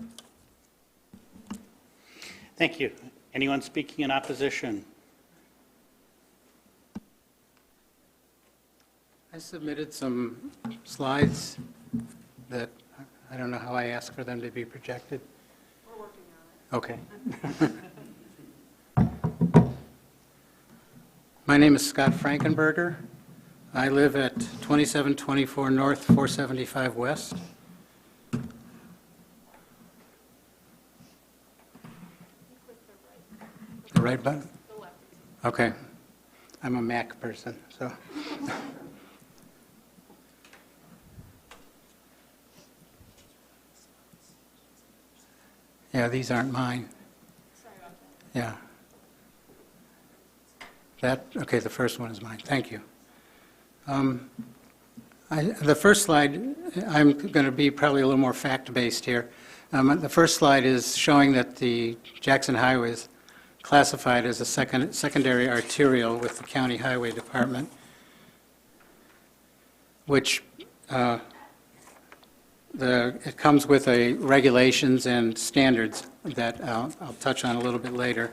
Thank you. Anyone speaking in opposition? I submitted some slides that I don't know how I asked for them to be projected. We're working on it. Okay. My name is Scott Frankenberger. I live at 2724 North, 475 West. The right button? Okay. I'm a Mac person, so. Yeah, these aren't mine. Yeah. Okay, the first one is mine. Thank you. The first slide, I'm going to be probably a little more fact-based here. The first slide is showing that the Jackson Highway is classified as a secondary arterial with the County Highway Department, which it comes with regulations and standards that I'll touch on a little bit later.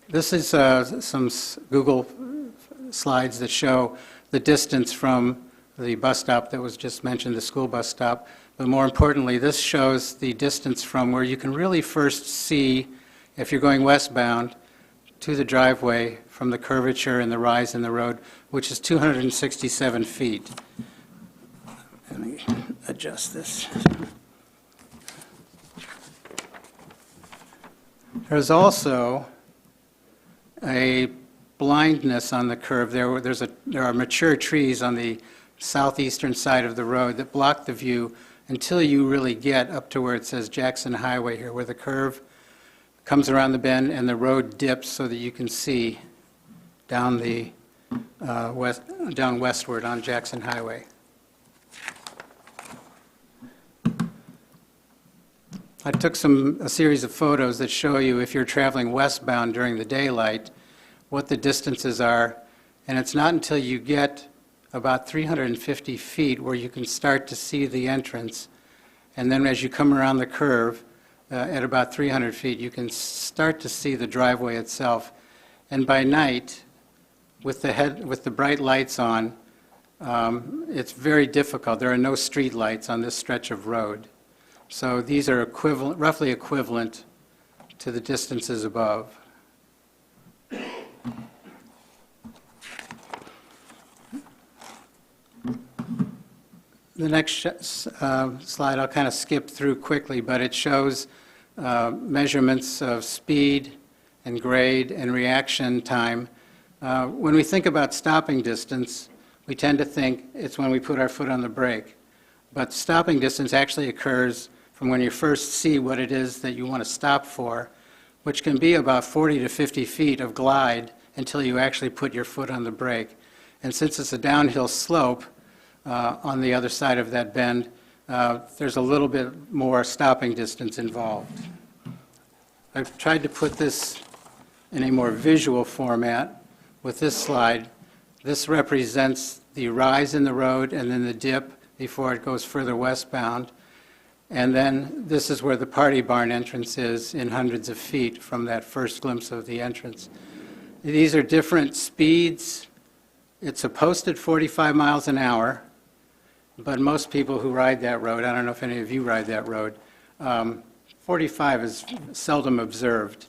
This is some Google slides that show the distance from the bus stop that was just mentioned, the school bus stop. But more importantly, this shows the distance from where you can really first see, if you're going westbound, to the driveway from the curvature and the rise in the road, which is 267 feet. Let me adjust this. There's also a blindness on the curve. There are mature trees on the southeastern side of the road that block the view until you really get up to where it says Jackson Highway here, where the curve comes around the bend and the road dips so that you can see down the down westward on Jackson Highway. I took a series of photos that show you, if you're traveling westbound during the daylight, what the distances are, and it's not until you get about 350 feet where you can start to see the entrance, and then as you come around the curve at about 300 feet, you can start to see the driveway itself. And by night, with the bright lights on, it's very difficult. There are no street lights on this stretch of road. So these are roughly equivalent to the distances above. The next slide I'll kind of skip through quickly, but it shows measurements of speed and grade and reaction time. When we think about stopping distance, we tend to think it's when we put our foot on the brake. But stopping distance actually occurs from when you first see what it is that you want to stop for, which can be about 40 to 50 feet of glide until you actually put your foot on the brake. And since it's a downhill slope on the other side of that bend, there's a little bit more stopping distance involved. I've tried to put this in a more visual format with this slide. This represents the rise in the road and then the dip before it goes further westbound. And then this is where the party barn entrance is, in hundreds of feet from that first glimpse of the entrance. These are different speeds. It's a posted 45 miles an hour, but most people who ride that road, I don't know if any of you ride that road, 45 is seldom observed.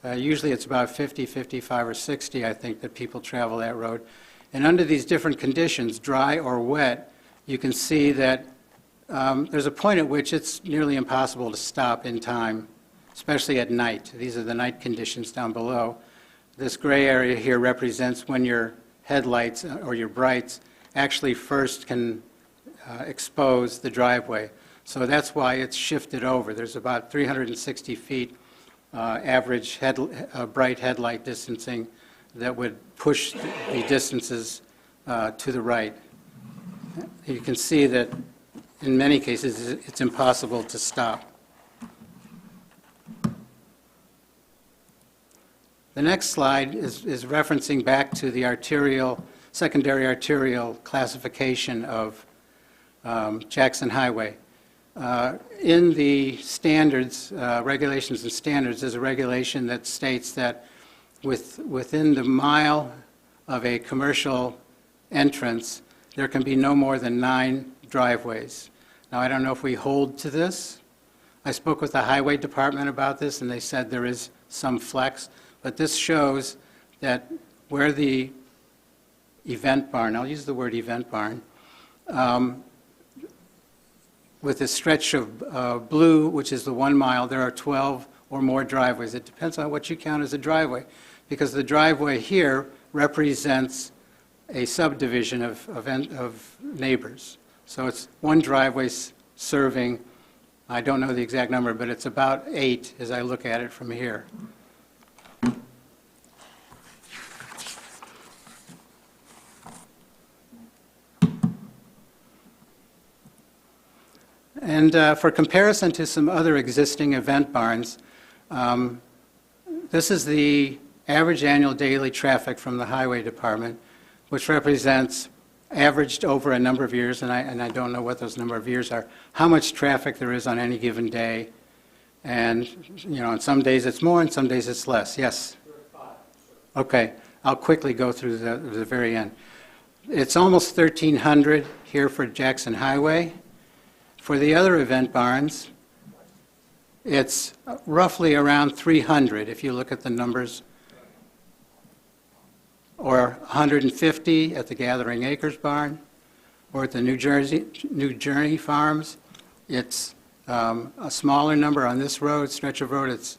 Usually it's about 50, 55, or 60, I think, that people travel that road. And under these different conditions, dry or wet, you can see that there's a point at which it's nearly impossible to stop in time, especially at night. These are the night conditions down below. This gray area here represents when your headlights or your brights actually first can expose the driveway. So that's why it's shifted over. There's about 360 feet average bright headlight distancing that would push the distances to the right. You can see that in many cases it's impossible to stop. The next slide is referencing back to the secondary arterial classification of Jackson Highway. In the standards, regulations and standards, there's a regulation that states that within the mile of a commercial entrance, there can be no more than 9 driveways. Now, I don't know if we hold to this. I spoke with the Highway Department about this, and they said there is some flex, but this shows that where the event barn, I'll use the word event barn, with a stretch of blue, which is the 1 mile, there are 12 or more driveways. It depends on what you count as a driveway, because the driveway here represents a subdivision of neighbors. So it's one driveway serving, I don't know the exact number, but it's about 8 as I look at it from here. And for comparison to some other existing event barns, this is the average annual daily traffic from the Highway Department, which represents, averaged over a number of years, and I don't know what those number of years are, how much traffic there is on any given day. And, you know, on some days it's more, and some days it's less. Yes? Okay. I'll quickly go through the very end. It's almost 1,300 here for Jackson Highway. For the other event barns, it's roughly around 300 if you look at the numbers, or 150 at the Gathering Acres barn, or at the New Journey Farms. It's a smaller number on this road, stretch of road, it's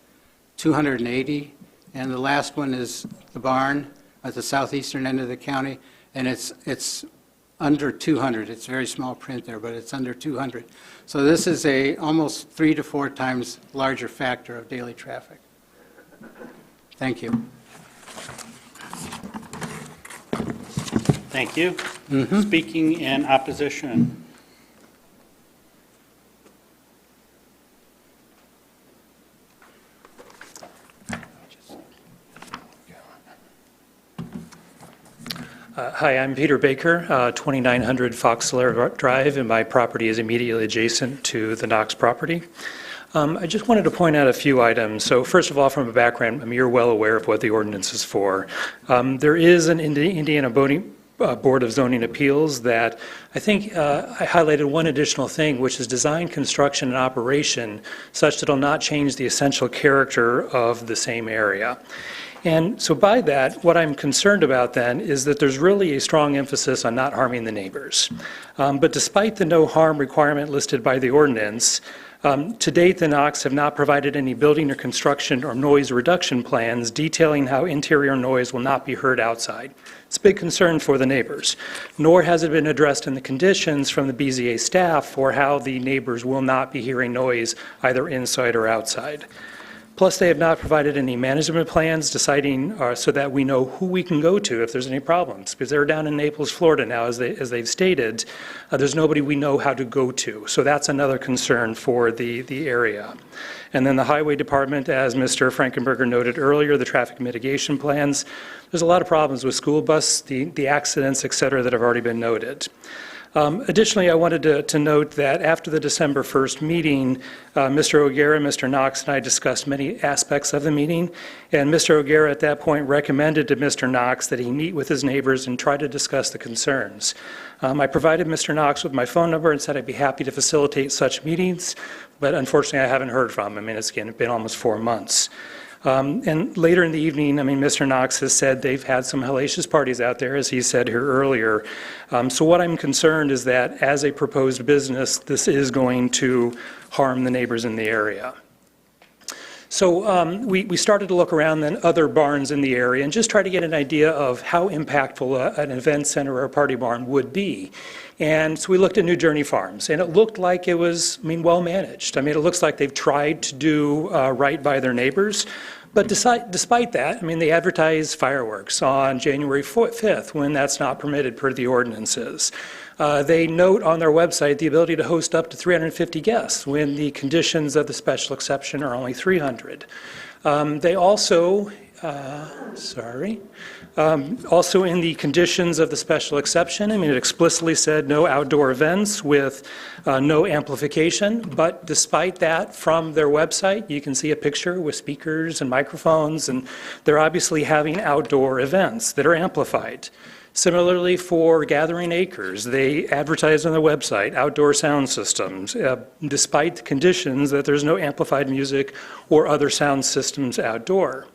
280. And the last one is the barn at the southeastern end of the county, and it's under 200. It's very small print there, but it's under 200. So this is a almost 3 to 4 times larger factor of daily traffic. Thank you. Thank you. Speaking in opposition. Hi, I'm Peter Baker, 2900 Foxlair Drive, and my property is immediately adjacent to the Knox property. I just wanted to point out a few items. So first of all, from a background, you're well aware of what the ordinance is for. There is an Indiana Board of Zoning Appeals that I think I highlighted one additional thing, which is design, construction, and operation such that it'll not change the essential character of the same area. And so by that, what I'm concerned about then is that there's really a strong emphasis on not harming the neighbors. But despite the no harm requirement listed by the ordinance, to date, the Knox have not provided any building or construction or noise reduction plans detailing how interior noise will not be heard outside. It's a big concern for the neighbors, nor has it been addressed in the conditions from the BZA staff for how the neighbors will not be hearing noise either inside or outside. Plus, they have not provided any management plans deciding so that we know who we can go to if there's any problems. Because they're down in Naples, Florida now, as they've stated, there's nobody we know how to go to. So that's another concern for the area. And then the Highway Department, as Mr. Frankenberger noted earlier, the traffic mitigation plans, there's a lot of problems with school bus, the accidents, et cetera, that have already been noted. Additionally, I wanted to note that after the December 1st meeting, Mr. O'Gara, Mr. Knox, and I discussed many aspects of the meeting, and Mr. O'Gara at that point recommended to Mr. Knox that he meet with his neighbors and try to discuss the concerns. I provided Mr. Knox with my phone number and said I'd be happy to facilitate such meetings, but unfortunately I haven't heard from him. It's been almost 4 months. And later in the evening, Mr. Knox has said they've had some hellacious parties out there, as he said here earlier. So what I'm concerned is that as a proposed business, this is going to harm the neighbors in the area. So we started to look around then other barns in the area and just try to get an idea of how impactful an event center or a party barn would be. And so we looked at New Journey Farms, and it looked like it was, well managed. It looks like they've tried to do right by their neighbors. But despite that, they advertise fireworks on January 5th when that's not permitted per the ordinances. They note on their website the ability to host up to 350 guests when the conditions of the special exception are only 300. They also, also in the conditions of the special exception, it explicitly said no outdoor events with no amplification, but despite that, from their website, you can see a picture with speakers and microphones, and they're obviously having outdoor events that are amplified. Similarly, for Gathering Acres, they advertise on their website outdoor sound systems, despite the conditions that there's no amplified music or other sound systems outdoor.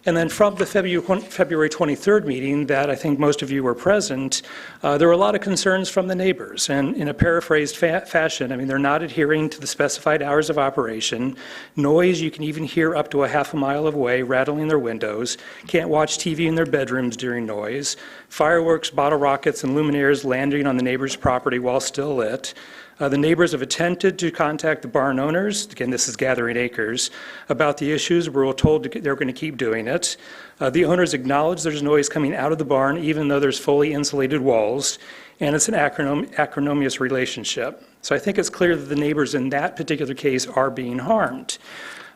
And then from the February 23rd meeting that I think most of you were present, there were a lot of concerns from the neighbors. And in a paraphrased fashion, I mean, they're not adhering to the specified hours of operation. Noise you can even hear up to a half a mile away, rattling their windows. Can't watch TV in their bedrooms during noise. Fireworks, bottle rockets, and luminaires landing on the neighbor's property while still lit. The neighbors have attempted to contact the barn owners, again, this is Gathering Acres, about the issues. We're told they're going to keep doing it. The owners acknowledge there's noise coming out of the barn, even though there's fully insulated walls, and it's an acrimonious relationship. So I think it's clear that the neighbors in that particular case are being harmed.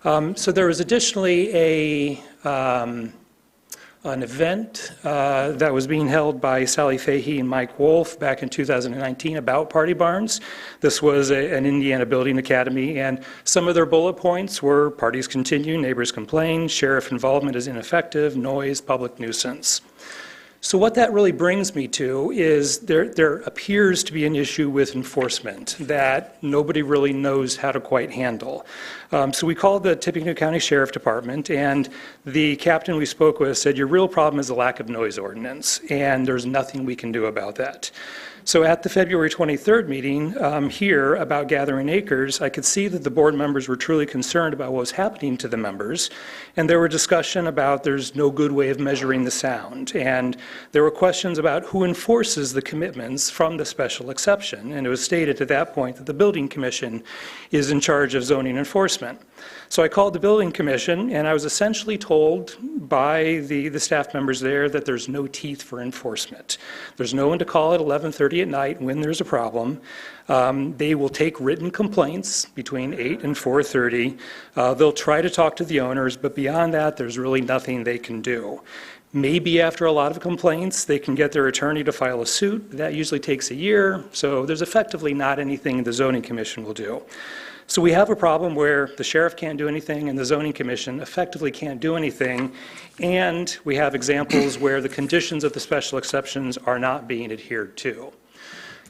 So there was additionally an event that was being held by Sally Fahey and Mike Wolf back in 2019 about party barns. This was an Indiana Building Academy, and some of their bullet points were parties continue, neighbors complain, sheriff involvement is ineffective, noise, public nuisance. So what that really brings me to is there appears to be an issue with enforcement that nobody really knows how to quite handle. So we called the Tippecanoe County Sheriff Department, and the captain we spoke with said, your real problem is the lack of noise ordinance, and there's nothing we can do about that. So at the February 23rd meeting here about Gathering Acres, I could see that the board members were truly concerned about what was happening to the members. And there were discussion about there's no good way of measuring the sound. And there were questions about who enforces the commitments from the special exception. And it was stated at that point that the Building Commission is in charge of zoning enforcement. So I called the Building Commission, and I was essentially told by the staff members there that there's no teeth for enforcement. There's no one to call at 11:30 at night when there's a problem. They will take written complaints between 8 and 4:30. They'll try to talk to the owners, but beyond that, there's really nothing they can do. Maybe after a lot of complaints, they can get their attorney to file a suit. That usually takes a year, so there's effectively not anything the Zoning Commission will do. So we have a problem where the sheriff can't do anything and the zoning commission effectively can't do anything, and we have examples where the conditions of the special exceptions are not being adhered to.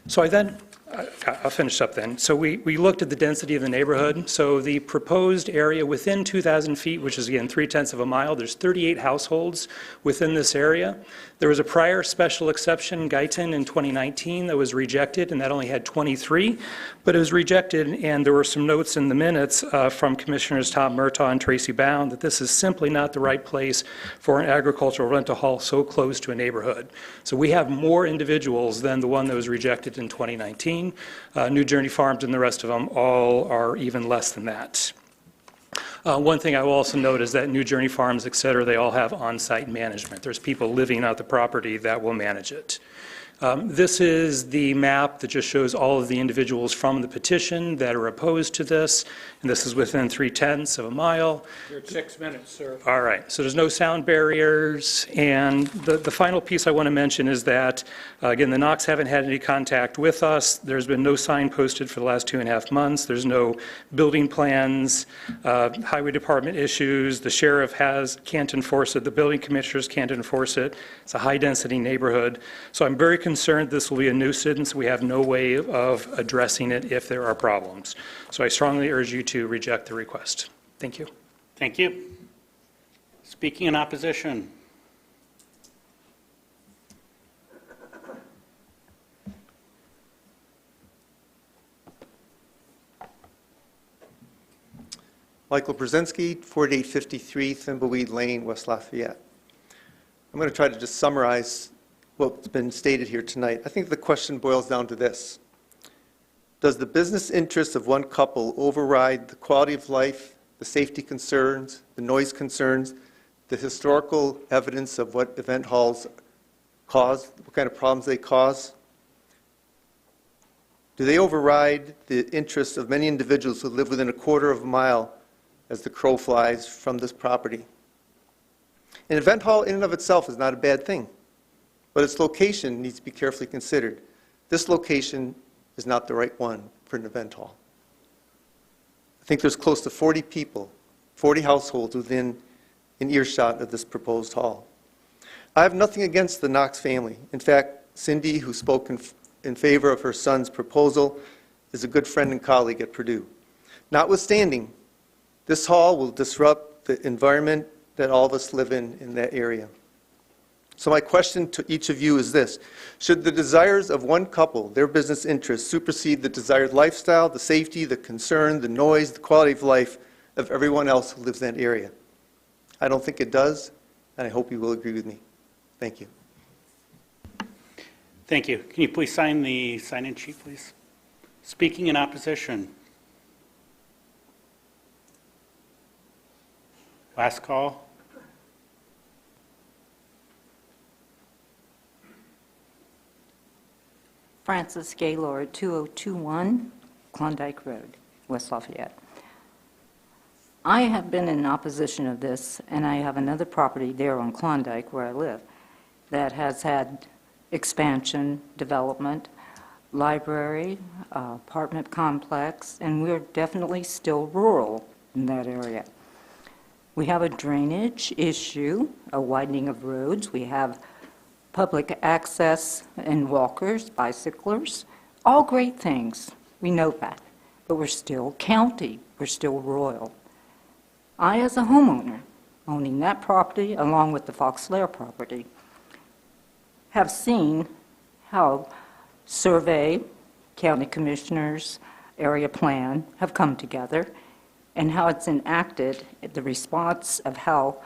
So I'll finish up then. So we looked at the density of the neighborhood. So the proposed area within 2,000 feet, which is again 0.3 of a mile, there's 38 households within this area. There was a prior special exception, Guyton, in 2019 that was rejected, and that only had 23, but it was rejected, and there were some notes in the minutes from Commissioners Tom Murtaugh and Tracy Bound that this is simply not the right place for an agricultural rental hall so close to a neighborhood. So we have more individuals than the one that was rejected in 2019. New Journey Farms and the rest of them all are even less than that. One thing I will also note is that New Journey Farms, et cetera, they all have on-site management. There's people living out the property that will manage it. This is the map that just shows all of the individuals from the petition that are opposed to this, and this is within 0.3 of a mile. You're at 6 minutes, sir. All right, so there's no sound barriers, and the final piece I want to mention is that, again, the Knox haven't had any contact with us. There's been no sign posted for the last 2.5 months. There's no building plans, highway department issues. The sheriff can't enforce it. The building commissioners can't enforce it. It's a high-density neighborhood. So I'm very concerned this will be a nuisance. We have no way of addressing it if there are problems. So I strongly urge you to reject the request. Thank you. Thank you. Speaking in opposition. Michael Brzezinski, 4853 Thimbleweed Lane, West Lafayette. I'm going to try to just summarize what's been stated here tonight. I think the question boils down to this. Does the business interests of one couple override the quality of life, the safety concerns, the noise concerns, the historical evidence of what event halls cause, what kind of problems they cause? Do they override the interests of many individuals who live within a quarter of a mile as the crow flies from this property? An event hall in and of itself is not a bad thing, but its location needs to be carefully considered. This location is not the right one for an event hall. I think there's close to 40 people, 40 households within an earshot of this proposed hall. I have nothing against the Knox family. In fact, Cindy, who spoke in favor of her son's proposal, is a good friend and colleague at Purdue. Notwithstanding, this hall will disrupt the environment that all of us live in that area. So my question to each of you is this: should the desires of one couple, their business interests, supersede the desired lifestyle, the safety, the concern, the noise, the quality of life of everyone else who lives in that area? I don't think it does, and I hope you will agree with me. Thank you. Thank you. Can you please sign the sign-in sheet, please? Speaking in opposition. Last call. Francis Gaylord, 2021 Klondike Road, West Lafayette. I have been in opposition of this, and I have another property there on Klondike where I live that has had expansion, development, library, apartment complex, and we're definitely still rural in that area. We have a drainage issue, a widening of roads. We have public access and walkers, bicyclers, all great things. We know that. But we're still county. We're still rural. I, as a homeowner, owning that property along with the Fox Lair property, have seen how survey, county commissioners, area plan have come together, and how it's enacted the response of how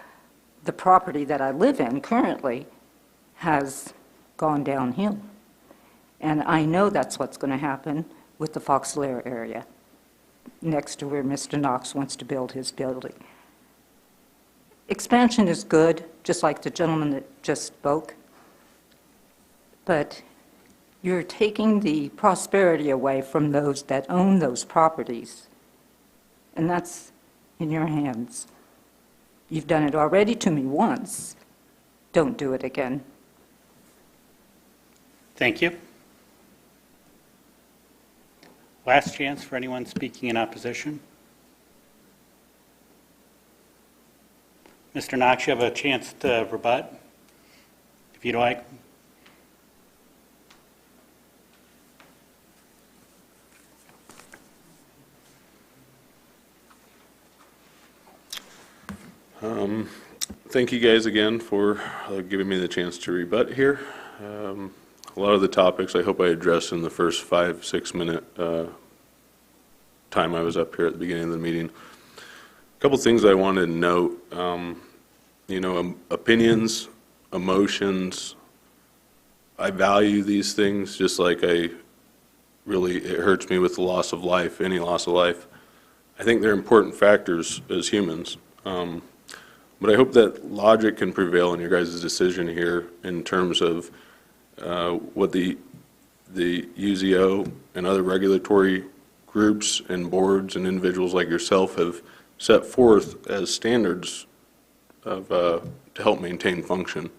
the property that I live in currently has gone downhill. And I know that's what's going to happen with the Fox Lair area, next to where Mr. Knox wants to build his building. Expansion is good, just like the gentleman that just spoke, but you're taking the prosperity away from those that own those properties, and that's in your hands. You've done it already to me once. Don't do it again. Thank you. Last chance for anyone speaking in opposition. Mr. Knox, you have a chance to rebut, if you'd like. Thank you guys again for giving me the chance to rebut here. A lot of the topics I hope I addressed in the first 5-6 minute time I was up here at the beginning of the meeting. A couple things I wanted to note. Opinions, emotions, I value these things just like it hurts me with the loss of life, any loss of life. I think they're important factors as humans. But I hope that logic can prevail in your guys' decision here in terms of what the UZO and other regulatory groups and boards and individuals like yourself have set forth as standards to help maintain function.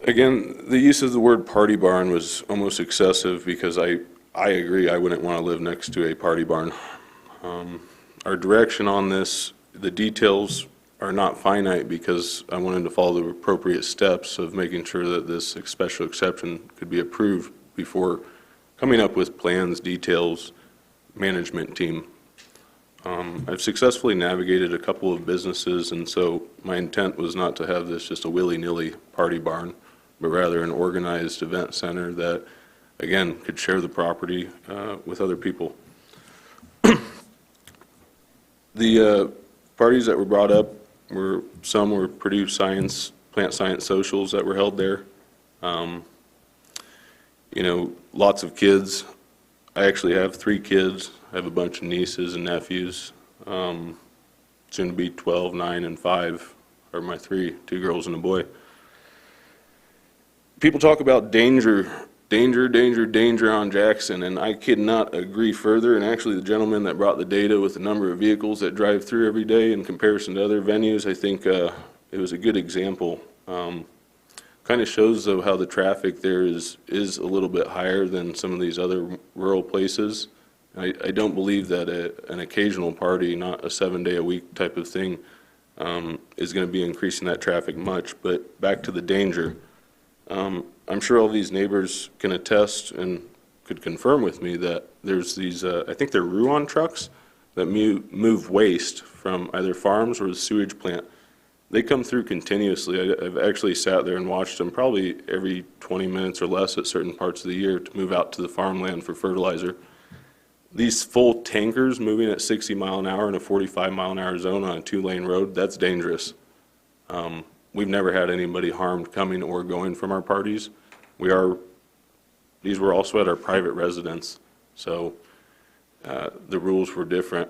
Again, the use of the word party barn was almost excessive because I agree I wouldn't want to live next to a party barn. Our direction on this, the details are not finite because I wanted to follow the appropriate steps of making sure that this special exception could be approved before coming up with plans, details, management team. I've successfully navigated a couple of businesses, and so my intent was not to have this just a willy-nilly party barn, but rather an organized event center that, again, could share the property with other people. The parties that were brought up some were Purdue Science, plant science socials that were held there. Lots of kids. I actually have 3 kids. I have a bunch of nieces and nephews. Soon to be 12, 9, and 5 are my 2 girls and a boy. People talk about danger on Jackson, and I could not agree further. And actually, the gentleman that brought the data with the number of vehicles that drive through every day in comparison to other venues, I think it was a good example. Kind of shows, though, how the traffic there is a little bit higher than some of these other rural places. I don't believe that an occasional party, not a 7-day-a-week type of thing, is going to be increasing that traffic much. But back to the danger. I'm sure all these neighbors can attest and could confirm with me that there's these, I think they're Ruan trucks that move waste from either farms or the sewage plant, they come through continuously. I've actually sat there and watched them probably every 20 minutes or less at certain parts of the year to move out to the farmland for fertilizer. These full tankers moving at 60 mile an hour in a 45 mile an hour zone on a 2-lane road, that's dangerous. We've never had anybody harmed coming or going from our parties. These were also at our private residence, so the rules were different.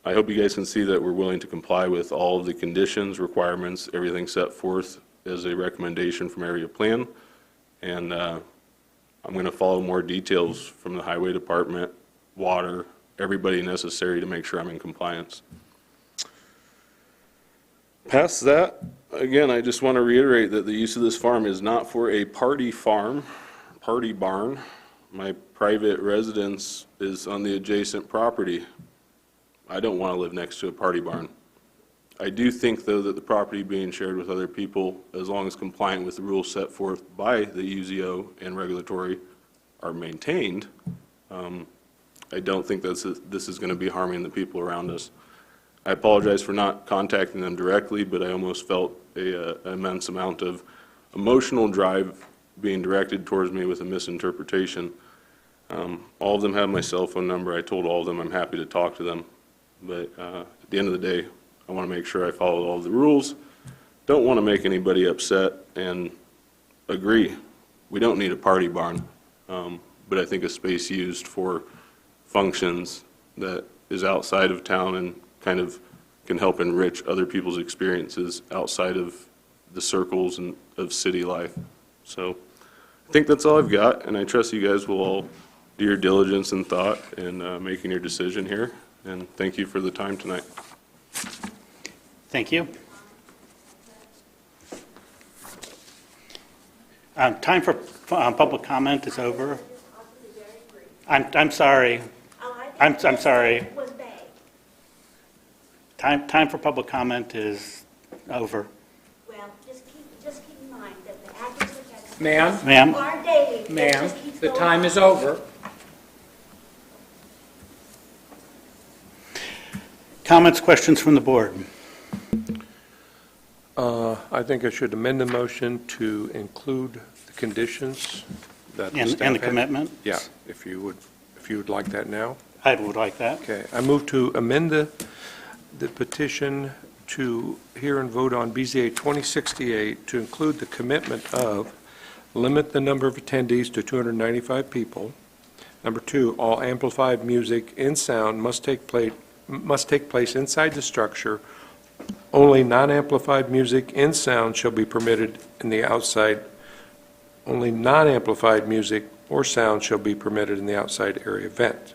I hope you guys can see that we're willing to comply with all of the conditions, requirements, everything set forth as a recommendation from area plan. And I'm going to follow more details from the highway department, water, everybody necessary to make sure I'm in compliance. Past that, again, I just want to reiterate that the use of this farm is not for a party farm, party barn. My private residence is on the adjacent property. I don't want to live next to a party barn. I do think, though, that the property being shared with other people, as long as compliant with the rules set forth by the UZO and regulatory are maintained, I don't think this is going to be harming the people around us. I apologize for not contacting them directly, but I almost felt an immense amount of emotional drive being directed towards me with a misinterpretation. All of them have my cell phone number. I told all of them I'm happy to talk to them. But at the end of the day, I want to make sure I follow all the rules. Don't want to make anybody upset, and agree, we don't need a party barn. But I think a space used for functions that is outside of town and kind of can help enrich other people's experiences outside of the circles and of city life. So I think that's all I've got, and I trust you guys will all do your diligence and thought in making your decision here. And thank you for the time tonight. Thank you. Time for public comment is over. I'm sorry. I'm sorry. Time for public comment is over. Well, just keep in mind that the address of Ma'am, are daily. ma'am, the time is over. Comments, questions from the board? I think I should amend the motion to include the conditions that the staff And the had. commitment? Yeah, if you would like that now. I would like that. Okay, I move to amend the petition to hear and vote on BZA 2068 to include the commitment of limit the number of attendees to 295 people. Number 2, all amplified music in sound must take place inside the structure. Only non-amplified music in sound shall be permitted in the outside. Only non-amplified music or sound shall be permitted in the outside area event.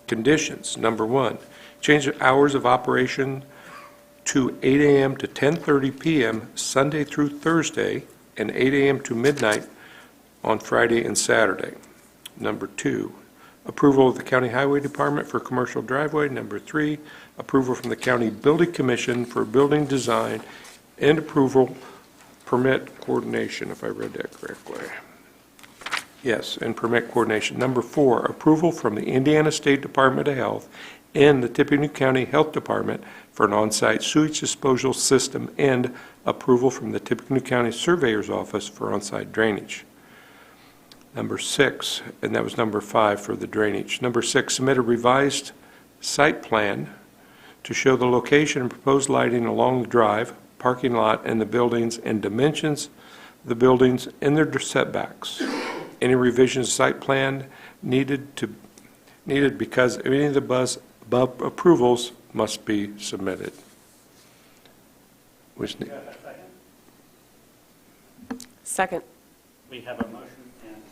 Conditions. Number 1, change the hours of operation to 8 a.m. to 10:30 p.m. Sunday through Thursday, and 8 a.m. to midnight on Friday and Saturday. Number 2, approval of the County Highway Department for commercial driveway. Number 3, approval from the County Building Commission for building design, and approval permit coordination, if I read that correctly. Yes, and permit coordination. Number 4, approval from the Indiana State Department of Health and the Tippecanoe County Health Department for an on-site sewage disposal system, and approval from the Tippecanoe County Surveyor's Office for on-site drainage. Number 6, and that was number 5 for the drainage. Number 6, submit a revised site plan to show the location and proposed lighting along the drive, parking lot, and the buildings, and dimensions of the buildings and their setbacks. Any revisions to site plan needed because any of the above approvals must be submitted. Second. We have a motion and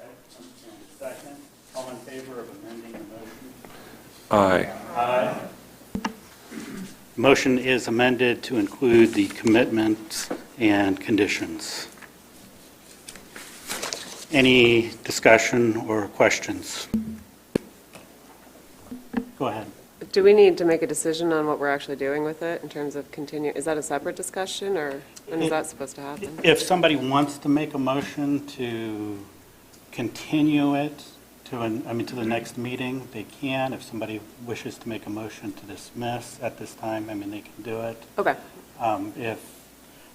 a second. All in favor of amending the motion? Aye. Aye. Motion is amended to include the commitments and conditions. Any discussion or questions? Go ahead. Do we need to make a decision on what we're actually doing with it in terms of is that a separate discussion, or when is that supposed to happen? If somebody wants to make a motion to continue it to the next meeting, they can. If somebody wishes to make a motion to dismiss at this time, they can do it. Okay. If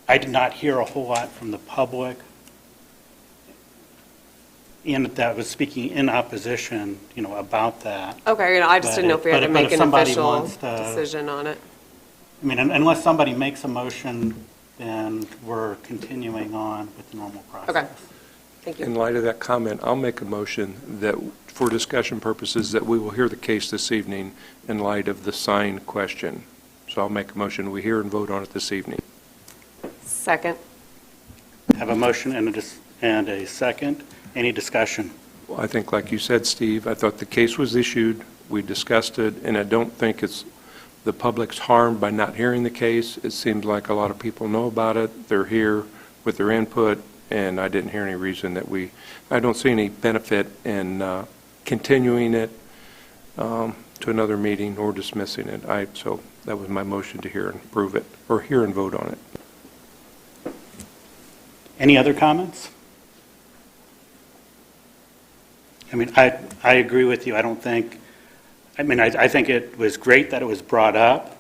I did not hear a whole lot from the public, and that was speaking in opposition, about that. Okay, I just didn't know if we had to But make if an somebody official wants to- decision on it. Unless somebody makes a motion, then we're continuing on with the normal process. Okay. Thank you. In light of that comment, I'll make a motion that, for discussion purposes, that we will hear the case this evening in light of the sign question. So I'll make a motion, we hear and vote on it this evening. Second. Have a motion and a second. Any discussion? Well, I think, like you said, Steve, I thought the case was issued, we discussed it, and I don't think it's the public's harmed by not hearing the case. It seems like a lot of people know about it. They're here with their input, and I didn't hear any reason that I don't see any benefit in continuing it to another meeting or dismissing it. So that was my motion to hear and approve it, or hear and vote on it. Any other comments? I agree with you. I think it was great that it was brought up.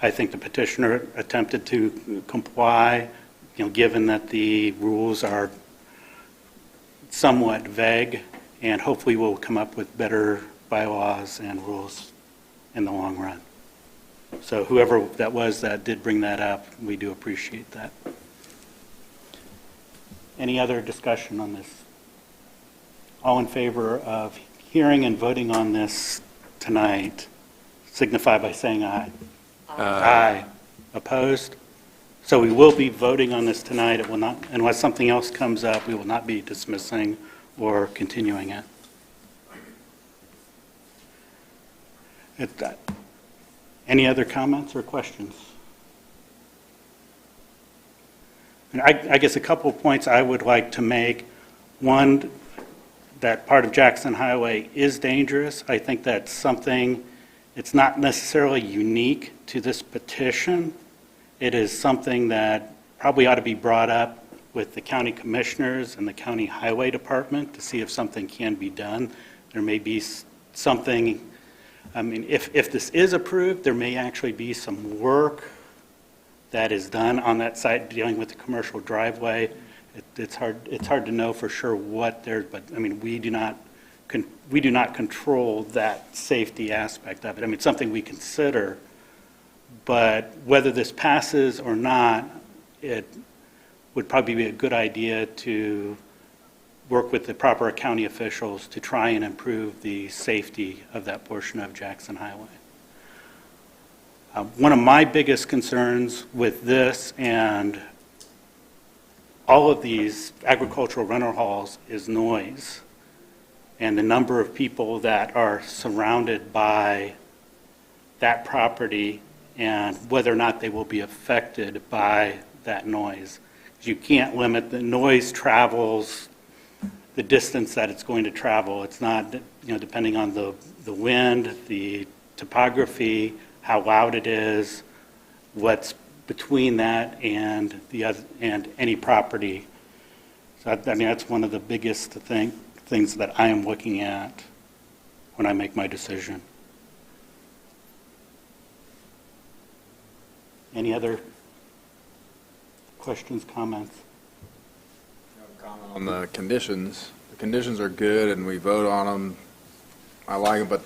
I think the petitioner attempted to comply, given that the rules are somewhat vague, and hopefully we'll come up with better bylaws and rules in the long run. So whoever that was that did bring that up, we do appreciate that. Any other discussion on this? All in favor of hearing and voting on this tonight, signify by saying aye. Aye. Opposed? So we will be voting on this tonight. It will not, unless something else comes up, we will not be dismissing or continuing it. Any other comments or questions? I guess a couple of points I would like to make. One, that part of Jackson Highway is dangerous. I think that's something, it's not necessarily unique to this petition. It is something that probably ought to be brought up with the county commissioners and the county highway department to see if something can be done. There may be something, if this is approved, there may actually be some work that is done on that site dealing with the commercial driveway. It's hard to know for sure what there, but we do not control that safety aspect of it. It's something we consider, but whether this passes or not, it would probably be a good idea to work with the proper county officials to try and improve the safety of that portion of Jackson Highway. One of my biggest concerns with this and all of these agricultural rental halls is noise, and the number of people that are surrounded by that property and whether or not they will be affected by that noise. You can't limit the noise travels the distance that it's going to travel. It's not, depending on the wind, the topography, how loud it is, what's between that and any property. So that's one of the biggest things that I am looking at when I make my decision. Any other questions, comments? Comment on the conditions. The conditions are good and we vote on them. I like them, but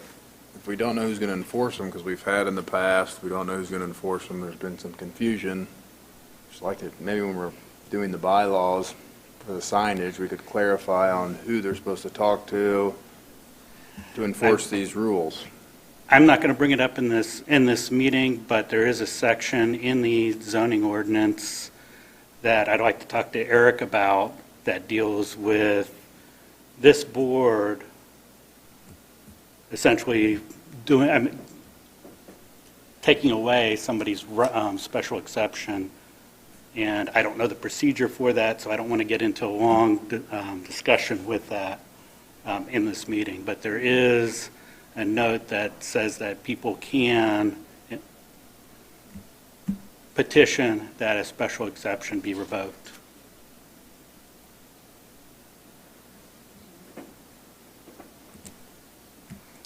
if we don't know who's going to enforce them, because we've had in the past, we don't know who's going to enforce them, there's been some confusion. Just like it, maybe when we're doing the bylaws for the signage, we could clarify on who they're supposed to talk to enforce these rules. I'm not going to bring it up in this meeting, but there is a section in the zoning ordinance that I'd like to talk to Eric about that deals with this board essentially taking away somebody's special exception. And I don't know the procedure for that, so I don't want to get into a long discussion with that in this meeting. But there is a note that says that people can petition that a special exception be revoked.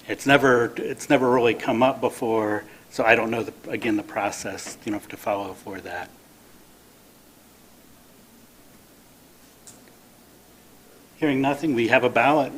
It's never really come up before, so I don't know, again, the process, to follow for that. Hearing nothing, we have a ballot.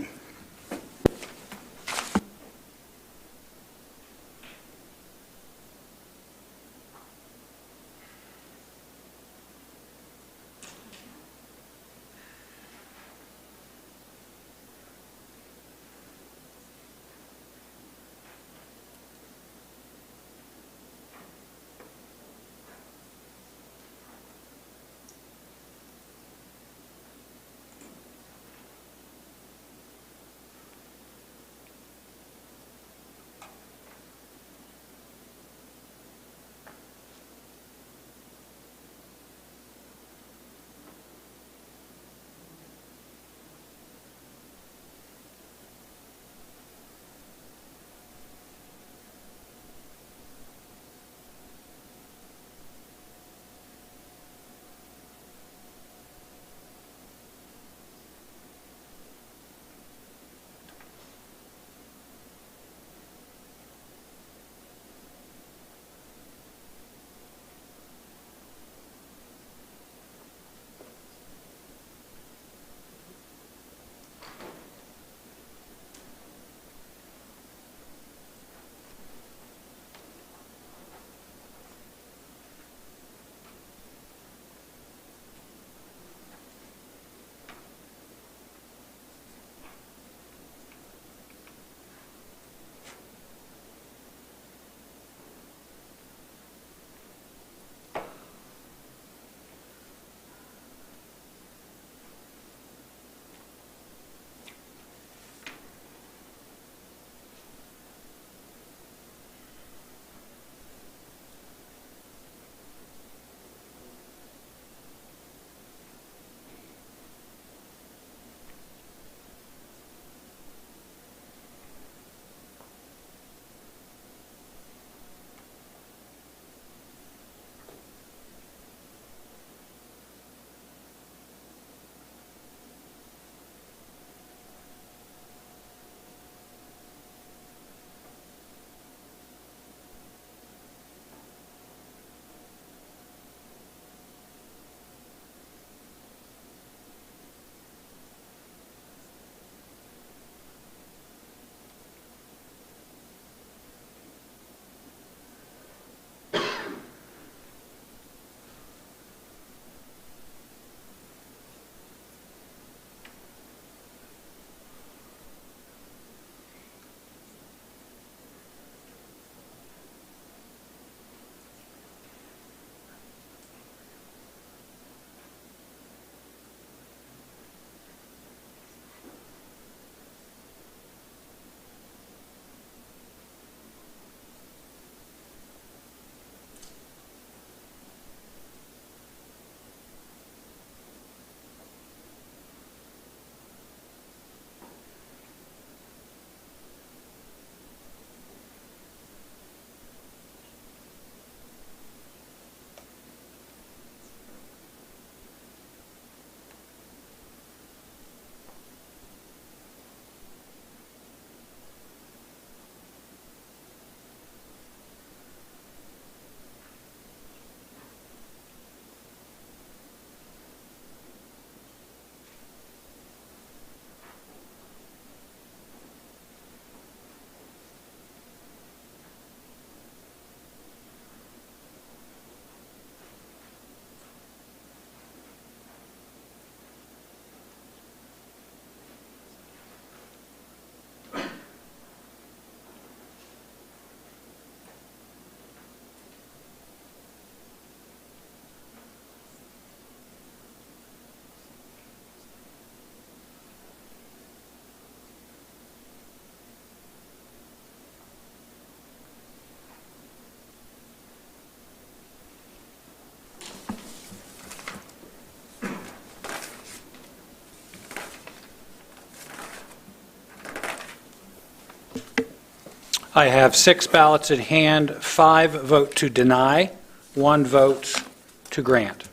I have 6 ballots at hand, 5 vote to deny, 1 vote to grant.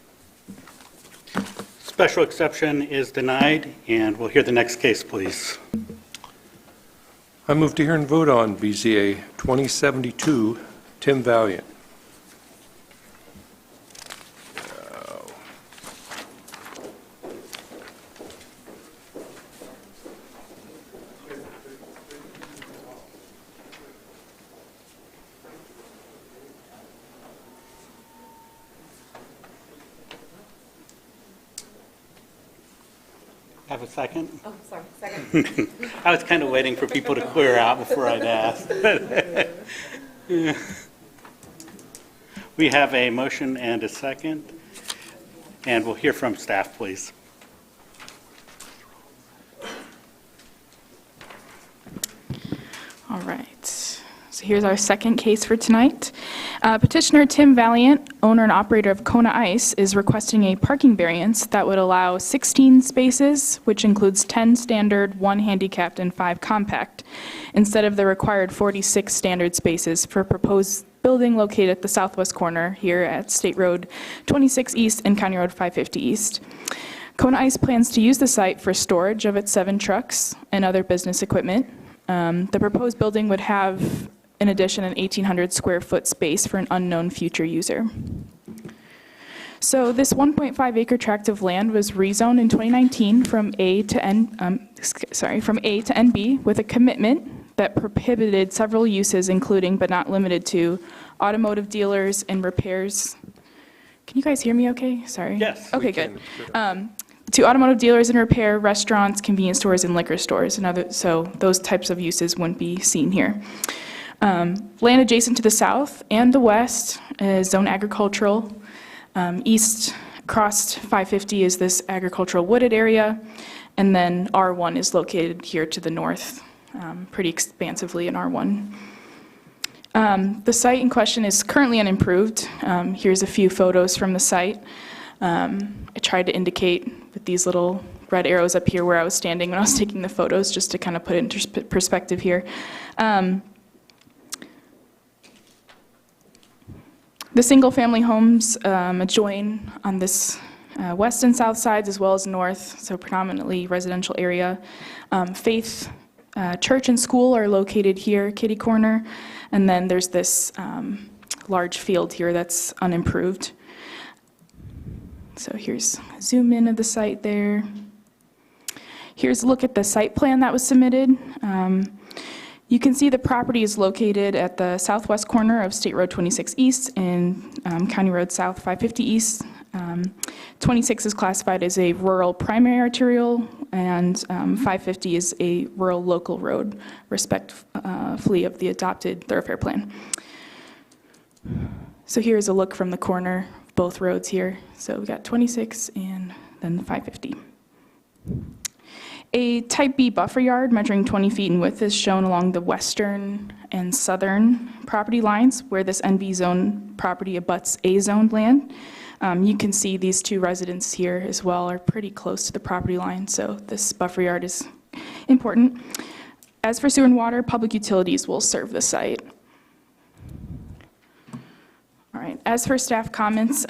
Special exception is denied, and we'll hear the next case, please. I move to hear and vote on BZA 2072, Tim Valiant. Have a second? Oh, sorry, second. I was kind of waiting for people to clear out before I'd ask. We have a motion and a second, and we'll hear from staff, please. All right. So here's our second case for tonight. Petitioner Tim Valiant, owner and operator of Kona Ice, is requesting a parking variance that would allow 16 spaces, which includes 10 standard, 1 handicapped, and 5 compact, instead of the required 46 standard spaces for a proposed building located at the southwest corner here at State Road 26 East and County Road 550 East. Kona Ice plans to use the site for storage of its 7 trucks and other business equipment. The proposed building would have, in addition, an 1,800 square foot space for an unknown future user. So this 1.5 acre tract of land was rezoned in 2019 from A to NB with a commitment that prohibited several uses, including but not limited to automotive dealers and repairs. Can you guys hear me okay? Sorry. Yes. Okay, good. To automotive dealers and repair, restaurants, convenience stores, and liquor stores, so those types of uses wouldn't be seen here. Land adjacent to the south and the west is zone agricultural. East across 550 is this agricultural wooded area, and then R1 is located here to the north, pretty expansively in R1. The site in question is currently unimproved. Here's a few photos from the site. I tried to indicate with these little red arrows up here where I was standing when I was taking the photos, just to kind of put it into perspective here. The single-family homes adjoin on this west and south sides as well as north, so predominantly residential area. Faith Church and school are located here, kitty corner, and then there's this large field here that's unimproved. So here's a zoom in of the site there. Here's a look at the site plan that was submitted. You can see the property is located at the southwest corner of State Road 26 East and County Road South 550 East. 26 is classified as a rural primary arterial, and 550 is a rural local road, respectfully of the adopted thoroughfare plan. So here's a look from the corner of both roads here. So we got 26 and then 550. A type B buffer yard measuring 20 feet in width is shown along the western and southern property lines where this NB zone property abuts A zoned land. You can see these two residences here as well are pretty close to the property line, so this buffer yard is important. As for sewer and water, public utilities will serve the site. All right, as for staff comments,